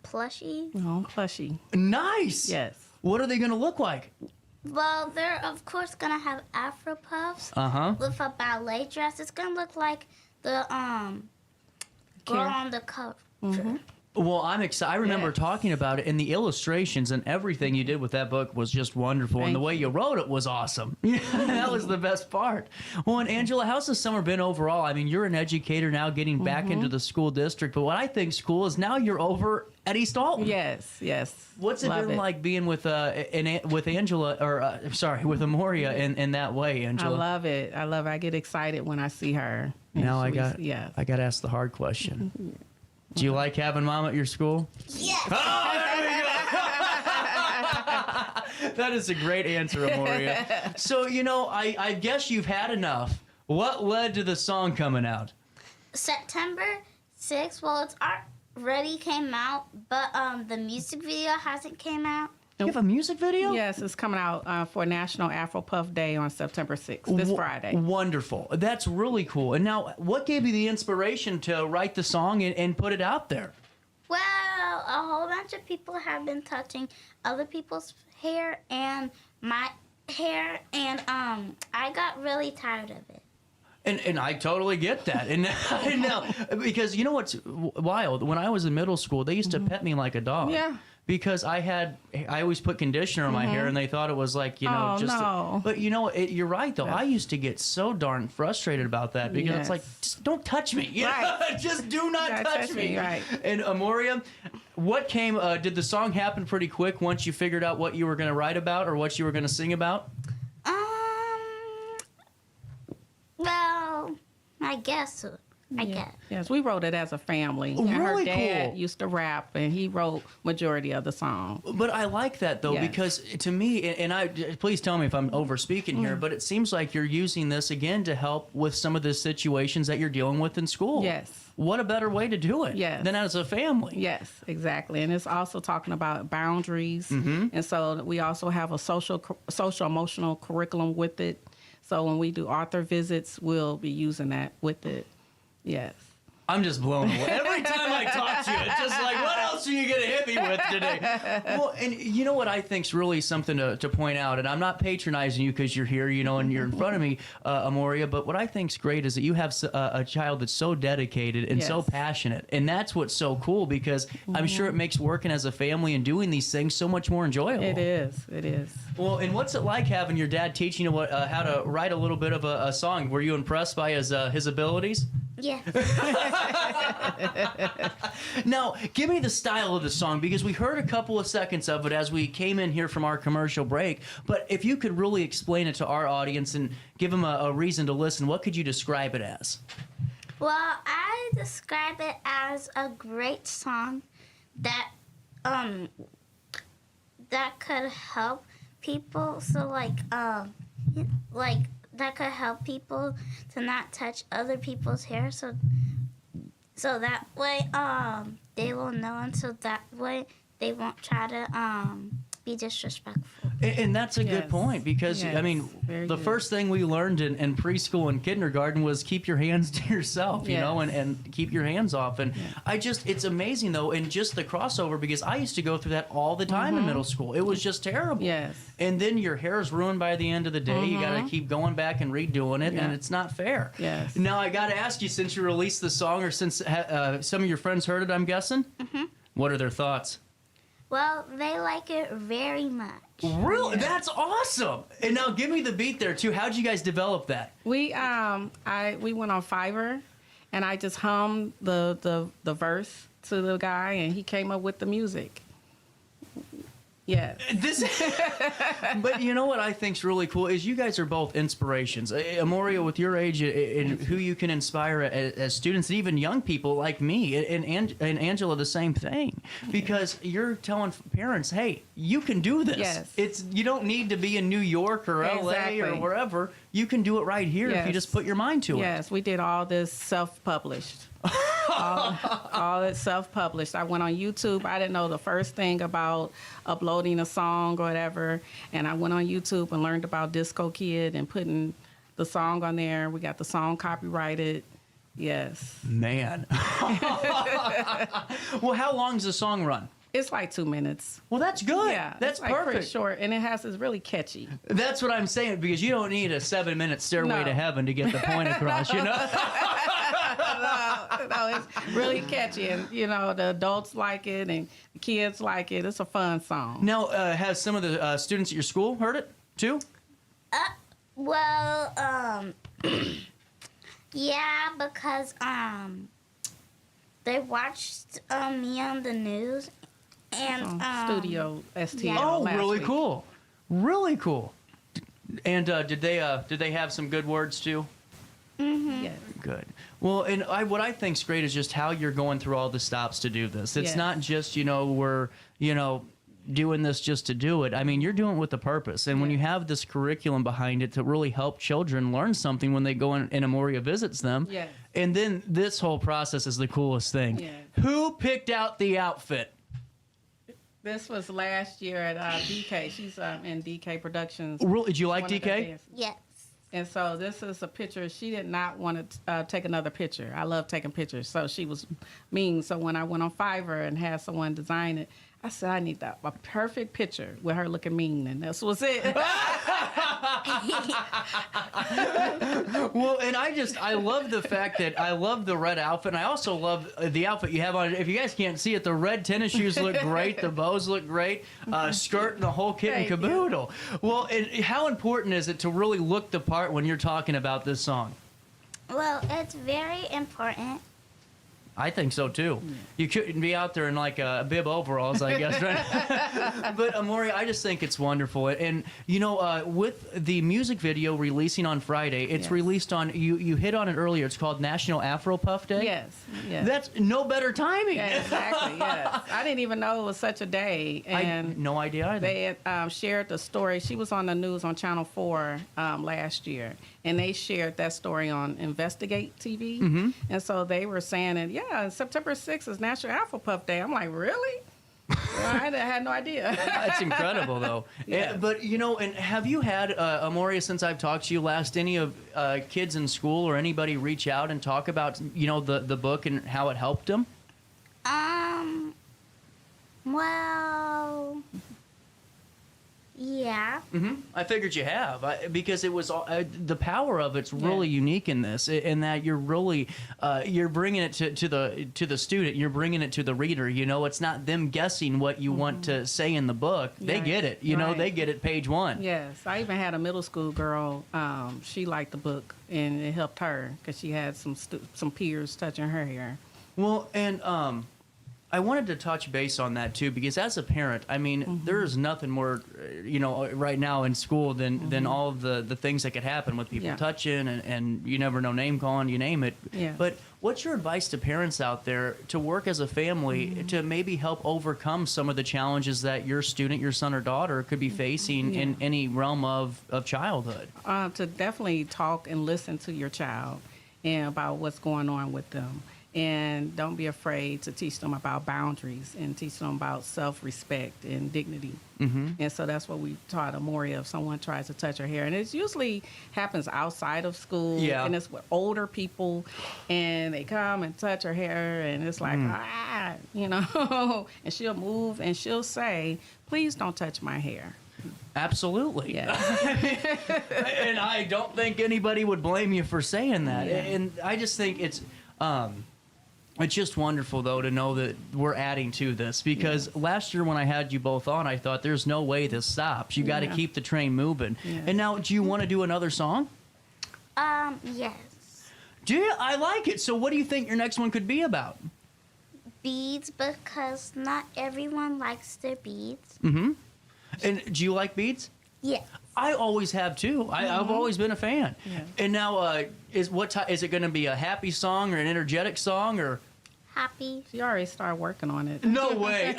plushie. Oh, plushie. Nice. Yes. What are they going to look like? Well, they're of course gonna have Afro puffs with a ballet dress. It's gonna look like the girl on the cover. Mm-hmm. Well, I'm excited. I remember talking about it, and the illustrations and everything you did with that book was just wonderful, and the way you wrote it was awesome. That was the best part. Well, and Angela, how's the summer been overall? I mean, you're an educator now, getting back into the school district, but what I think cool is now you're over at East Alton. Yes, yes. What's it been like being with Angela, or with Amoriah in that way, Angela? I love it. I get excited when I see her. Now I got to ask the hard question. Do you like having Mom at your school? Yes. Oh, there we go. That is a great answer, Amoriah. So, I guess you've had enough. What led to the song coming out? September 6th. Well, it's already came out, but the music video hasn't came out. You have a music video? Yes, it's coming out for National Afro Puff Day on September 6th, this Friday. Wonderful. That's really cool. And now, what gave you the inspiration to write the song and put it out there? Well, a whole bunch of people have been touching other people's hair and my hair, and I got really tired of it. And I totally get that. And now, because you know what's wild? When I was in middle school, they used to pet me like a dog. Yeah. Because I always put conditioner on my hair, and they thought it was like, but you're right though. I used to get so darn frustrated about that because it's like, just don't touch me. Right. Just do not touch me. Right. And Amoriah, what came, did the song happen pretty quick once you figured out what you were going to write about or what you were going to sing about? Well, I guess so. I guess. Yes, we wrote it as a family. And really her dad cool. used to rap, and he wrote majority of the song. But I like that, though, because to me, and please tell me if I'm over-speaking here, but it seems like you're using this, again, to help with some of the situations that you're dealing with in school. Yes. What a better way to do it than as a family. Yes, exactly. And it's also talking about boundaries. And so we also have a social-emotional curriculum with it. So when we do author visits, we'll be using that with it. Yes. I'm just blown away. Every time I talk to you, it's just like, what else are you going to hit me with today? Well, and you know what I think's really something to point out, and I'm not patronizing you because you're here, and you're in front of me, Amoriah, but what I think's great is that you have a child that's so dedicated and so passionate, and that's what's so cool because I'm sure it makes working as a family and doing these things so much more enjoyable. It is. It is. Well, and what's it like having your dad teaching you how to write a little bit of a song? Were you impressed by his abilities? Yeah. Now, give me the style of the song, because we heard a couple of seconds of it as we came in here from our commercial break. But if you could really explain it to our audience and give them a reason to listen, what could you describe it as? Well, I describe it as a great song that that could help people. So like that could help people to not touch other people's hair, so that way they will know, and so that way they won't try to be disrespectful. And that's a good point, because, I mean, the first thing we learned in preschool and kindergarten was keep your hands to yourself, you know, and keep your hands off. And it's amazing, though, and just the crossover, because I used to go through that all the time in middle school. It was just terrible. Yes. And then your hair is ruined by the end of the day. You got to keep going back and redoing it, and it's not fair. Yes. Now, I got to ask you, since you released the song, or since some of your friends heard it, I'm guessing, what are their thoughts? Well, they like it very much. Really? That's awesome. And now give me the beat there too. How'd you guys develop that? We went on Fiverr, and I just hummed the verse to the guy, and he came up with the music. Yeah. But you know what I think's really cool is you guys are both inspirations. Amoriah, with your age and who you can inspire as students, and even young people like me, and Angela, the same thing, because you're telling parents, hey, you can do this. Yes. You don't need to be in New York or LA or wherever. You can do it right here if you just put your mind to it. Yes, we did all this self-published. all it self-published. I went on YouTube. I didn't know the first thing about uploading a song or whatever, and I went on YouTube and learned about DiscoKid and putting the song on there. We got the song copyrighted. Yes. Man. Well, how long does the song run? It's like 2 minutes. Well, that's good. Yeah, that's it's like perfect. pretty short, and it's really catchy. That's what I'm saying, because you don't need a 7-minute stairway to heaven to get the point across, you know? No, it's really catchy, and the adults like it, and the kids like it. It's a fun song. Now, has some of the students at your school heard it too? Well, yeah, because they watched me on the news, and Studio STL. Oh, really week. cool, really cool. And did they have some good words too? Mm-hmm. Yes. Good. Well, and what I think's great is just how you're going through all the stops to do this. It's not just we're doing this just to do it. I mean, you're doing it with a purpose. And when you have this curriculum behind it to really help children learn something when they go in and Amoriah visits them. Yes. And then this whole process is the coolest thing. Yes. Who picked out the outfit? This was last year at DK. She's in DK Productions. Really? Did you like One of the DK? dancers. Yes. And so this is a picture. She did not want to take another picture. I love taking pictures. So she was mean. So when I went on Fiverr and had someone design it, I said, I need a perfect picture with her looking mean. And this was it. Well, and I love the fact that I love the red outfit. And I also love the outfit you have on. If you guys can't see it, the red tennis shoes look great. The bows look great. Skirt and the whole kit and caboodle. Well, and how important is it to really look the part when you're talking about this song? Well, it's very important. I think so too. You couldn't be out there in like bib overalls, I guess, right? But Amoriah, I just think it's wonderful. And with the music video releasing on Friday, it's released on. You hit on it earlier. It's called National Afro Puff Day. Yes. That's no better timing. Yeah, exactly. Yes. I didn't even know it was such a day. And I had no idea either. They had, shared the story. She was on the news on Channel 4 last year, and they shared that story on Investigate TV. Mm-hmm. And so they were saying that, September 6th is National Afro Puff Day. I'm like, really? I had no idea. That's incredible, though. Yeah. But, and have you had, Amoriah, since I've talked to you last, any of kids in school or anybody reach out and talk about, the book and how it helped them? Well, Yeah. I figured you have because it was the power of it's really unique in this, in that you're really you're bringing it to the student, you're bringing it to the reader. You know, it's not them guessing what you want to say in the book. They get it. You know, they get it page 1. Yes, I even had a middle school girl. She liked the book, and it helped her because she had some peers touching her hair. Well, and I wanted to touch base on that too, because as a parent, I mean, there's nothing more, you know, right now in school than all of the things that could happen with people touching and you never know, name calling, you name it. Yeah. But what's your advice to parents out there to work as a family to maybe help overcome some of the challenges that your student, your son or daughter could be facing in any realm of childhood? To definitely talk and listen to your child and about what's going on with them. And don't be afraid to teach them about boundaries and teach them about self-respect and dignity. And so that's what we taught Amoriah. If someone tries to touch her hair, and it usually happens outside of school, and it's with older people, and they come and touch her hair, and it's like, you know, and she'll move and she'll say, please don't touch my hair. Absolutely. Yeah. And I don't think anybody would blame you for saying that. And I just think it's just wonderful, though, to know that we're adding to this, because last year when I had you both on, I thought there's no way this stops. You got to keep the train moving. And now, do you want to do another song? Yes. Do you? I like it. So what do you think your next one could be about? Beads, because not everyone likes their beads. And do you like beads? Yes. I always have too. I've always been a fan. And now, is it going to be a happy song or an energetic song or? Happy. She already started working on it. No way.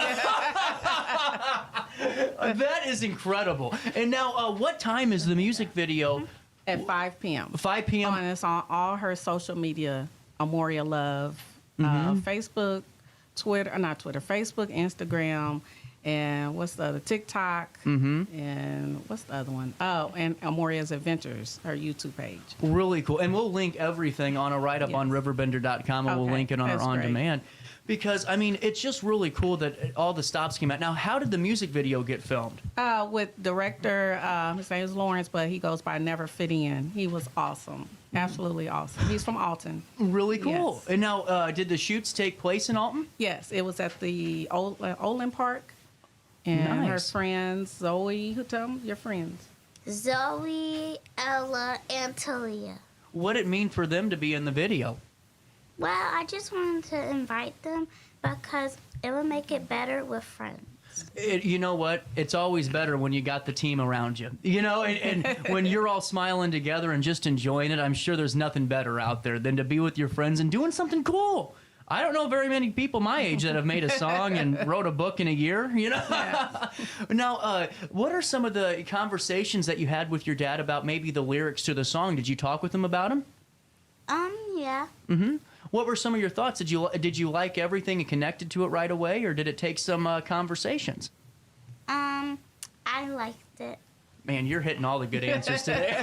That is incredible. And now, what time is the music video? At 5 p.m. 5 p.m. And it's on all her social media, Amoriah Love, Facebook, Facebook, Instagram. And what's the other? TikTok. And what's the other one? Oh, and Amoriah's Adventures, her YouTube page. Really cool. And we'll link everything on a write-up on RiverBender.com, and we'll link it on our on-demand. Because, I mean, it's just really cool that all the stops came out. Now, how did the music video get filmed? With director, his name is Lawrence, but he goes by Never Fit In. He was awesome. Absolutely awesome. He's from Alton. Really cool. Yes. And now, did the shoots take place in Alton? Yes, it was at the Olin Park. And her friends, Zoe, who tell them your friends? Zoe, Ella, and Talia. What did it mean for them to be in the video? Well, I just wanted to invite them because it would make it better with friends. You know what? It's always better when you got the team around you. You know, and when you're all smiling together and just enjoying it, I'm sure there's nothing better out there than to be with your friends and doing something cool. I don't know very many people my age that have made a song and wrote a book in a year, you know? Yeah. Now, what are some of the conversations that you had with your dad about maybe the lyrics to the song? Did you talk with him about them? Yeah. What were some of your thoughts? Did you like everything and connected to it right away, or did it take some conversations? I liked it. Man, you're hitting all the good answers today.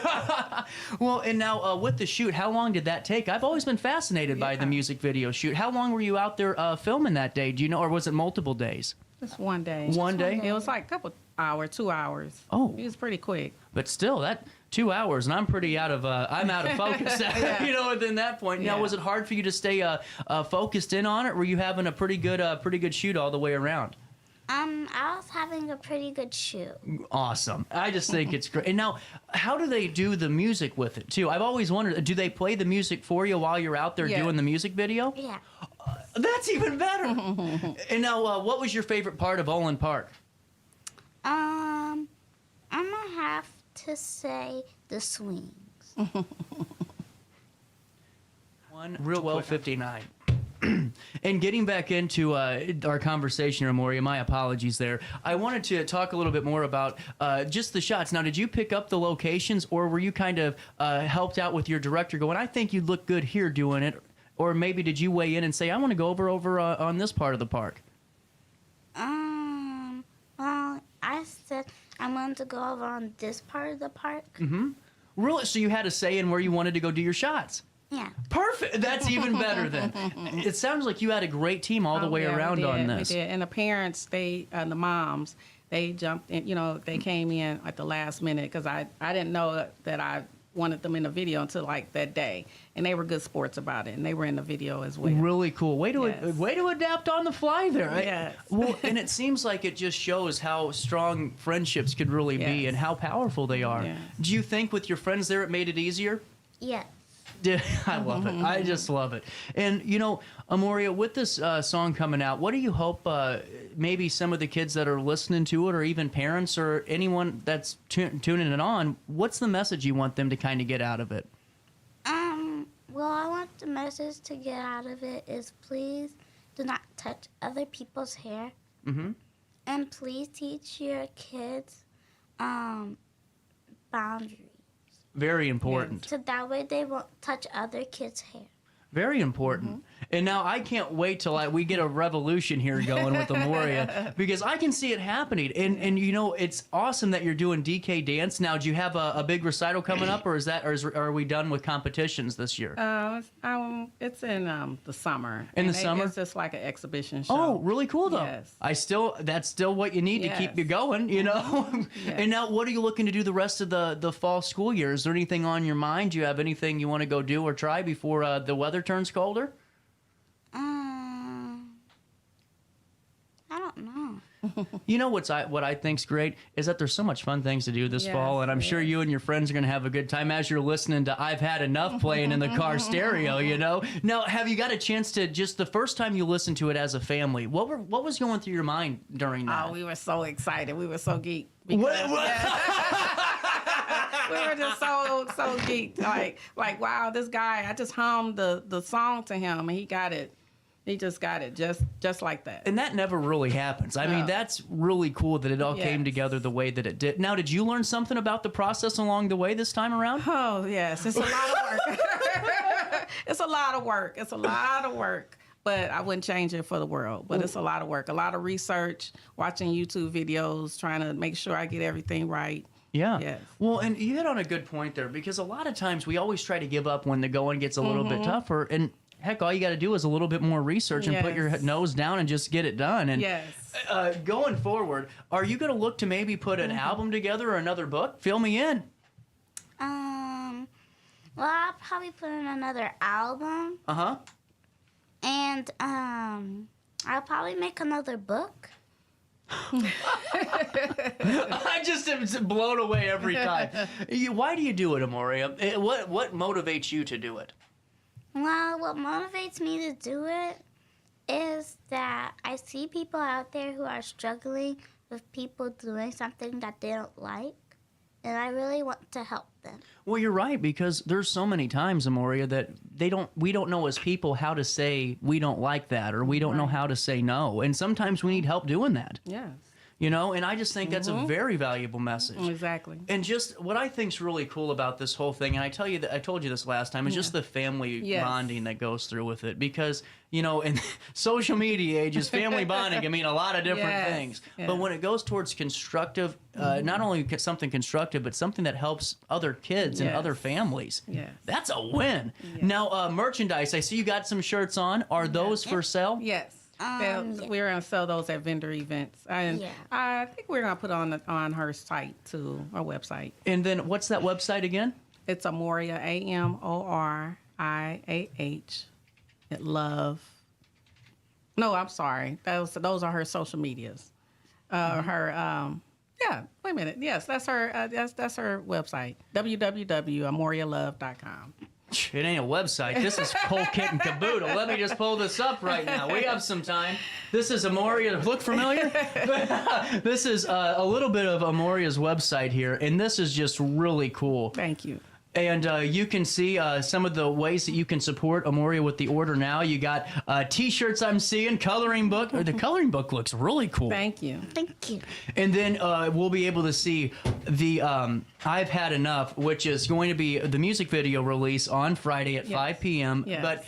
Well, and now with the shoot, how long did that take? I've always been fascinated by the music video shoot. How long were you out there filming that day? Do you know, or was it multiple days? Just one day. One day? It was like a couple hours, 2 hours. Oh. It was pretty quick. But still, that 2 hours, and I'm pretty out of focus, you know, within that point. Now, was it hard for you to stay focused in on it? Were you having a pretty good shoot all the way around? I was having a pretty good shoot. Awesome. I just think it's great. And now, how do they do the music with it, too? I've always wondered, do they play the music for you while you're out there doing the music video? Yeah. That's even better. And now, what was your favorite part of Olin Park? I'm going to have to say the swings. 12:59. And getting back into our conversation, Amoriah, my apologies there. I wanted to talk a little bit more about just the shots. Now, did you pick up the locations, or were you kind of helped out with your director going, I think you'd look good here doing it? Or maybe did you weigh in and say, I want to go over on this part of the park? Well, I said I wanted to go over on this part of the park. Really? So you had a say in where you wanted to go do your shots? Yeah. Perfect. That's even better then. It sounds like you had a great team all the way around on this. We did. And the parents, the moms, they jumped in. They came in at the last minute because I didn't know that I wanted them in the video until like that day, and they were good sports about it, and they were in the video as well. Really cool. Way to adapt on the fly there. Yes. Well, and it seems like it just shows how strong friendships could really be and how powerful they are. Yes. Do you think with your friends there it made it easier? Yes. I love it. I just love it. And, Amoriah, with this song coming out, what do you hope maybe some of the kids that are listening to it, or even parents or anyone that's tuning it on, what's the message you want them to kind of get out of it? Well, I want the message to get out of it is please do not touch other people's hair. Mm-hmm. And please teach your kids boundaries. Very important. So that way they won't touch other kids' hair. Very important. And now I can't wait till we get a revolution here going with Amoriah, because I can see it happening. And it's awesome that you're doing DK dance. Now, do you have a big recital coming up, or are we done with competitions this year? It's in the summer. In the summer? It's just like an exhibition show. Oh, really cool though. Yes. That's still what you need to keep you going, Yes. And now, what are you looking to do the rest of the fall school year? Is there anything on your mind? Do you have anything you want to go do or try before the weather turns colder? I don't know. What I think's great is that there's so much fun things to do this fall, and I'm sure you and your friends are going to have a good time as you're listening to I've Had Enough playing in the car stereo, Now, have you got a chance to, just the first time you listened to it as a family, what was going through your mind during that? Oh, we were so excited. We were so geeked. We were just so geeked. Like, wow, this guy, I just hummed the song to him, and he got it. He just got it just like that. And that never really happens. I mean, that's really cool that it all came together the way that it did. Now, did you learn something about the process along the way this time around? Oh, yes. It's a lot of work. It's a lot of work. It's a lot of work. But I wouldn't change it for the world. But it's a lot of work. A lot of research, watching YouTube videos, trying to make sure I get everything right. Yeah. Yes. Well, and you hit on a good point there, because a lot of times we always try to give up when the going gets a little bit tougher. And heck, all you got to do is a little bit more research and put your nose down and just get it done. And going forward, are you going to look to maybe put an album together or another book? Fill me in. Well, I'll probably put in another album. Uh-huh. And I'll probably make another book. I just am blown away every time. Why do you do it, Amoriah? What motivates you to do it? Well, what motivates me to do it is that I see people out there who are struggling with people doing something that they don't like, and I really want to help them. Well, you're right, because there's so many times, Amoriah, that we don't know as people how to say we don't like that, or we don't know how to say no, and sometimes we need help doing that. Yes. And I just think that's a very valuable message. Exactly. And just what I think's really cool about this whole thing, and I told you this last time, is just the family bonding that goes through with it. Because, in social media ages, family bonding can mean a lot of different things. But when it goes towards constructive, not only something constructive, but something that helps other kids and other families, that's a win. Now, merchandise, I see you got some shirts on. Are those for sale? Yes. We're going to sell those at vendor events. And I think we're going to put on her site, too, our website. And then what's that website again? It's Amoriah, AMORIAH, love. No, I'm sorry. Those are her social medias. Her, wait a minute. Yes, that's her that's her website, www.AmoriahLove.com. It ain't a website. This is whole kit and caboodle. Let me just pull this up right now. We have some time. This is Amoriah. Look familiar? This is a little bit of Amoriah's website here, and this is just really cool. Thank you. And you can see some of the ways that you can support Amoriah with the order now. You got T-shirts I'm seeing, coloring book. The coloring book looks really cool. Thank you. Thank you. And then we'll be able to see the I've Had Enough, which is going to be the music video release on Friday at 5 p.m. Yes. But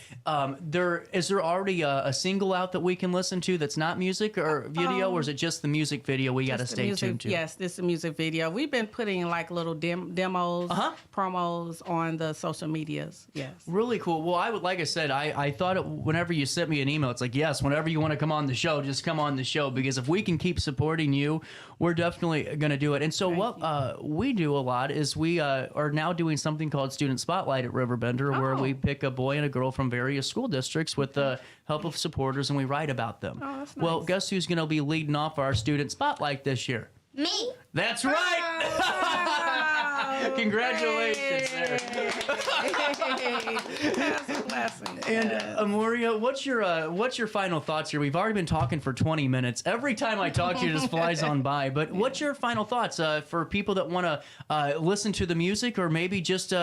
is there already a single out that we can listen to that's not music or video, or is it just the music video we got to stay tuned to? Yes, this is a music video. We've been putting like little demos, promos those on the social medias. Yes. Really cool. Well, like I said, I thought whenever you sent me an email, it's like, yes, whenever you want to come on the show, just come on the show, because if we can keep supporting you, we're definitely going to do it. And so what we do a lot is we are now doing something called Student Spotlight at RiverBender, where we pick a boy and a girl from various school districts with the help of supporters, and we write about them. Oh, that's nice. Well, guess who's going to be leading off our Student Spotlight this year? Me. That's right. Oh, congratulations there. That's a blessing. And Amoriah, what's your final thoughts here? We've already been talking for 20 minutes. Every time I talk to you, it just flies on by. But what's your final thoughts for people that want to listen to the music, or maybe just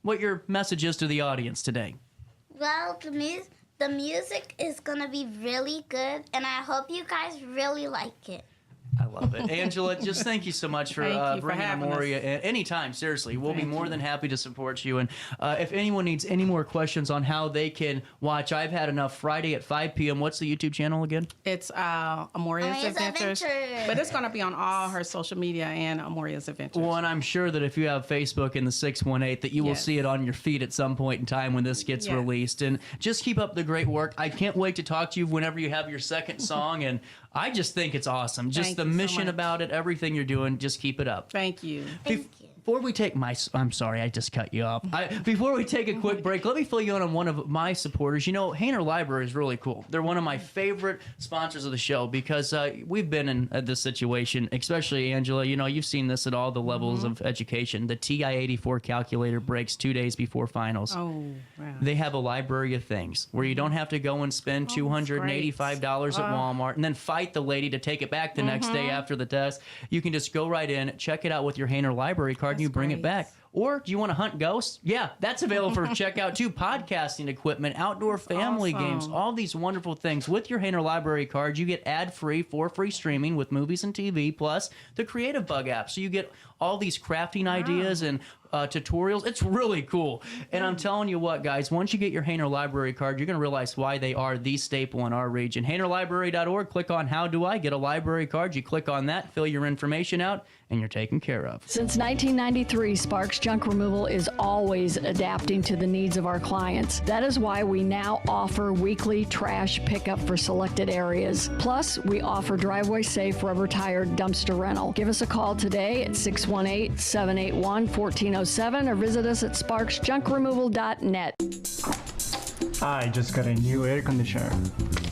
what your message is to the audience today? Well, the music is going to be really good, and I hope you guys really like it. I love it. Angela, just thank you so much for bringing Amoriah in. Anytime, seriously. We'll be more than happy to support you. And if anyone needs any more questions on how they can watch I've Had Enough Friday at 5 p.m., what's the YouTube channel again? It's Amoriah's Adventures. But it's going to be on all her social media and Amoriah's Adventures. Well, and I'm sure that if you have Facebook in the 618, that you will see it on your feed at some point in time when this gets released. And just keep up the great work. I can't wait to talk to you whenever you have your second song. And I just think it's awesome. Just the mission about it, everything you're doing, just keep it up. Thank you. Before we take I'm sorry, I just cut you off. Before we take a quick break, let me fill you in on one of my supporters. You know, Hainer Library is really cool. They're one of my favorite sponsors of the show because we've been in this situation, especially Angela. You know, you've seen this at all the levels of education. The TI-84 calculator breaks 2 days before finals. Oh, wow. They have a library of things where you don't have to go and spend $285 at Walmart and then fight the lady to take it back the next day after the test. You can just go right in, check it out with your Hainer Library card, and you bring it back. Or do you want to hunt ghosts? Yeah, that's available for checkout too. Podcasting equipment, outdoor family games, all these wonderful things. With your Hainer Library card, you get ad-free for free streaming with movies and TV, plus the Creative Bug app. So you get all these crafting ideas and tutorials. It's really cool. And I'm telling you what, guys, once you get your Hainer Library card, you're going to realize why they are the staple in our region. HainerLibrary.org, click on How Do I Get a Library Card? You click on that, fill your information out, and you're taken care of. Since 1993, Sparks Junk Removal is always adapting to the needs of our clients. That is why we now offer weekly trash pickup for selected areas. Plus, we offer driveway-safe rubber-tired dumpster rental. Give us a call today at 618-781-1407 or visit us at sparksjunkremoval.net. I just got a new air conditioner.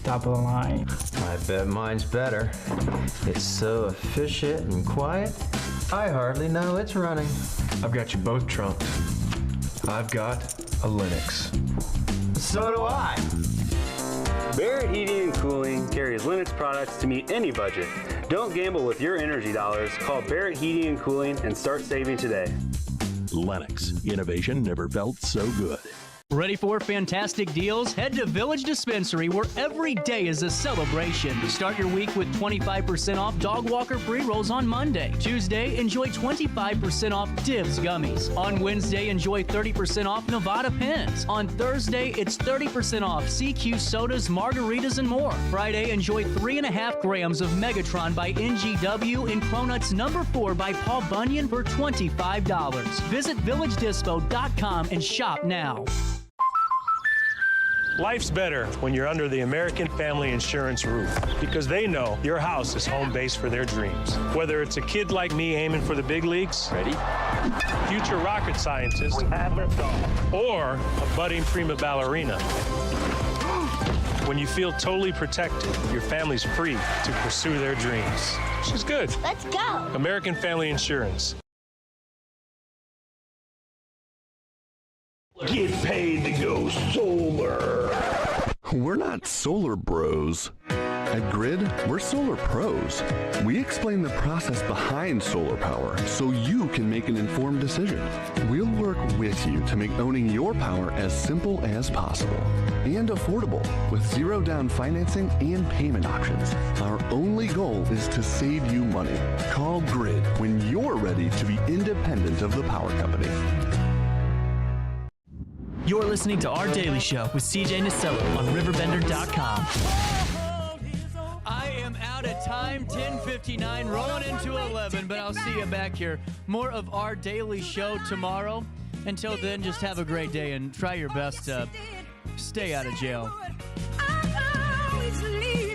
Top of the line. I bet mine's better. It's so efficient and quiet, I hardly know it's running. I've got you both trunked. I've got a Linux. So do I. Barrett Heating and Cooling carries Linux products to meet any budget. Don't gamble with your energy dollars. Call Barrett Heating and Cooling and start saving today. Lennox. Innovation never felt so good. Ready for fantastic deals? Head to Village Dispensary, where every day is a celebration. Start your week with 25% off Dog Walker pre-rolls on Monday. Tuesday, enjoy 25% off Divs gummies. On Wednesday, enjoy 30% off Nevada pens. On Thursday, it's 30% off CQ sodas, margaritas, and more. Friday, enjoy 3.5 grams of Megatron by NGW and Cronuts number 4 by Paul Bunyan for $25. Visit VillageDispo.com and shop now. Life's better when you're under the American Family Insurance roof because they know your house is home base for their dreams. Whether it's a kid like me aiming for the big leagues, future rocket scientist, or a budding prima ballerina. When you feel totally protected, your family's free to pursue their dreams. She's good. Let's go. American Family Insurance. Get paid to go solar. We're not solar bros. At Grid, we're solar pros. We explain the process behind solar power so you can make an informed decision. We'll work with you to make owning your power as simple as possible and affordable with zero down financing and payment options. Our only goal is to save you money. Call Grid when you're ready to be independent of the power company. You're listening to Our Daily Show with CJ Nasello on RiverBender.com. I am out of time, 10:59, rolling into 11, but I'll see you back here. More of Our Daily Show tomorrow. Until then, just have a great day and try your best to stay out of jail. I always leave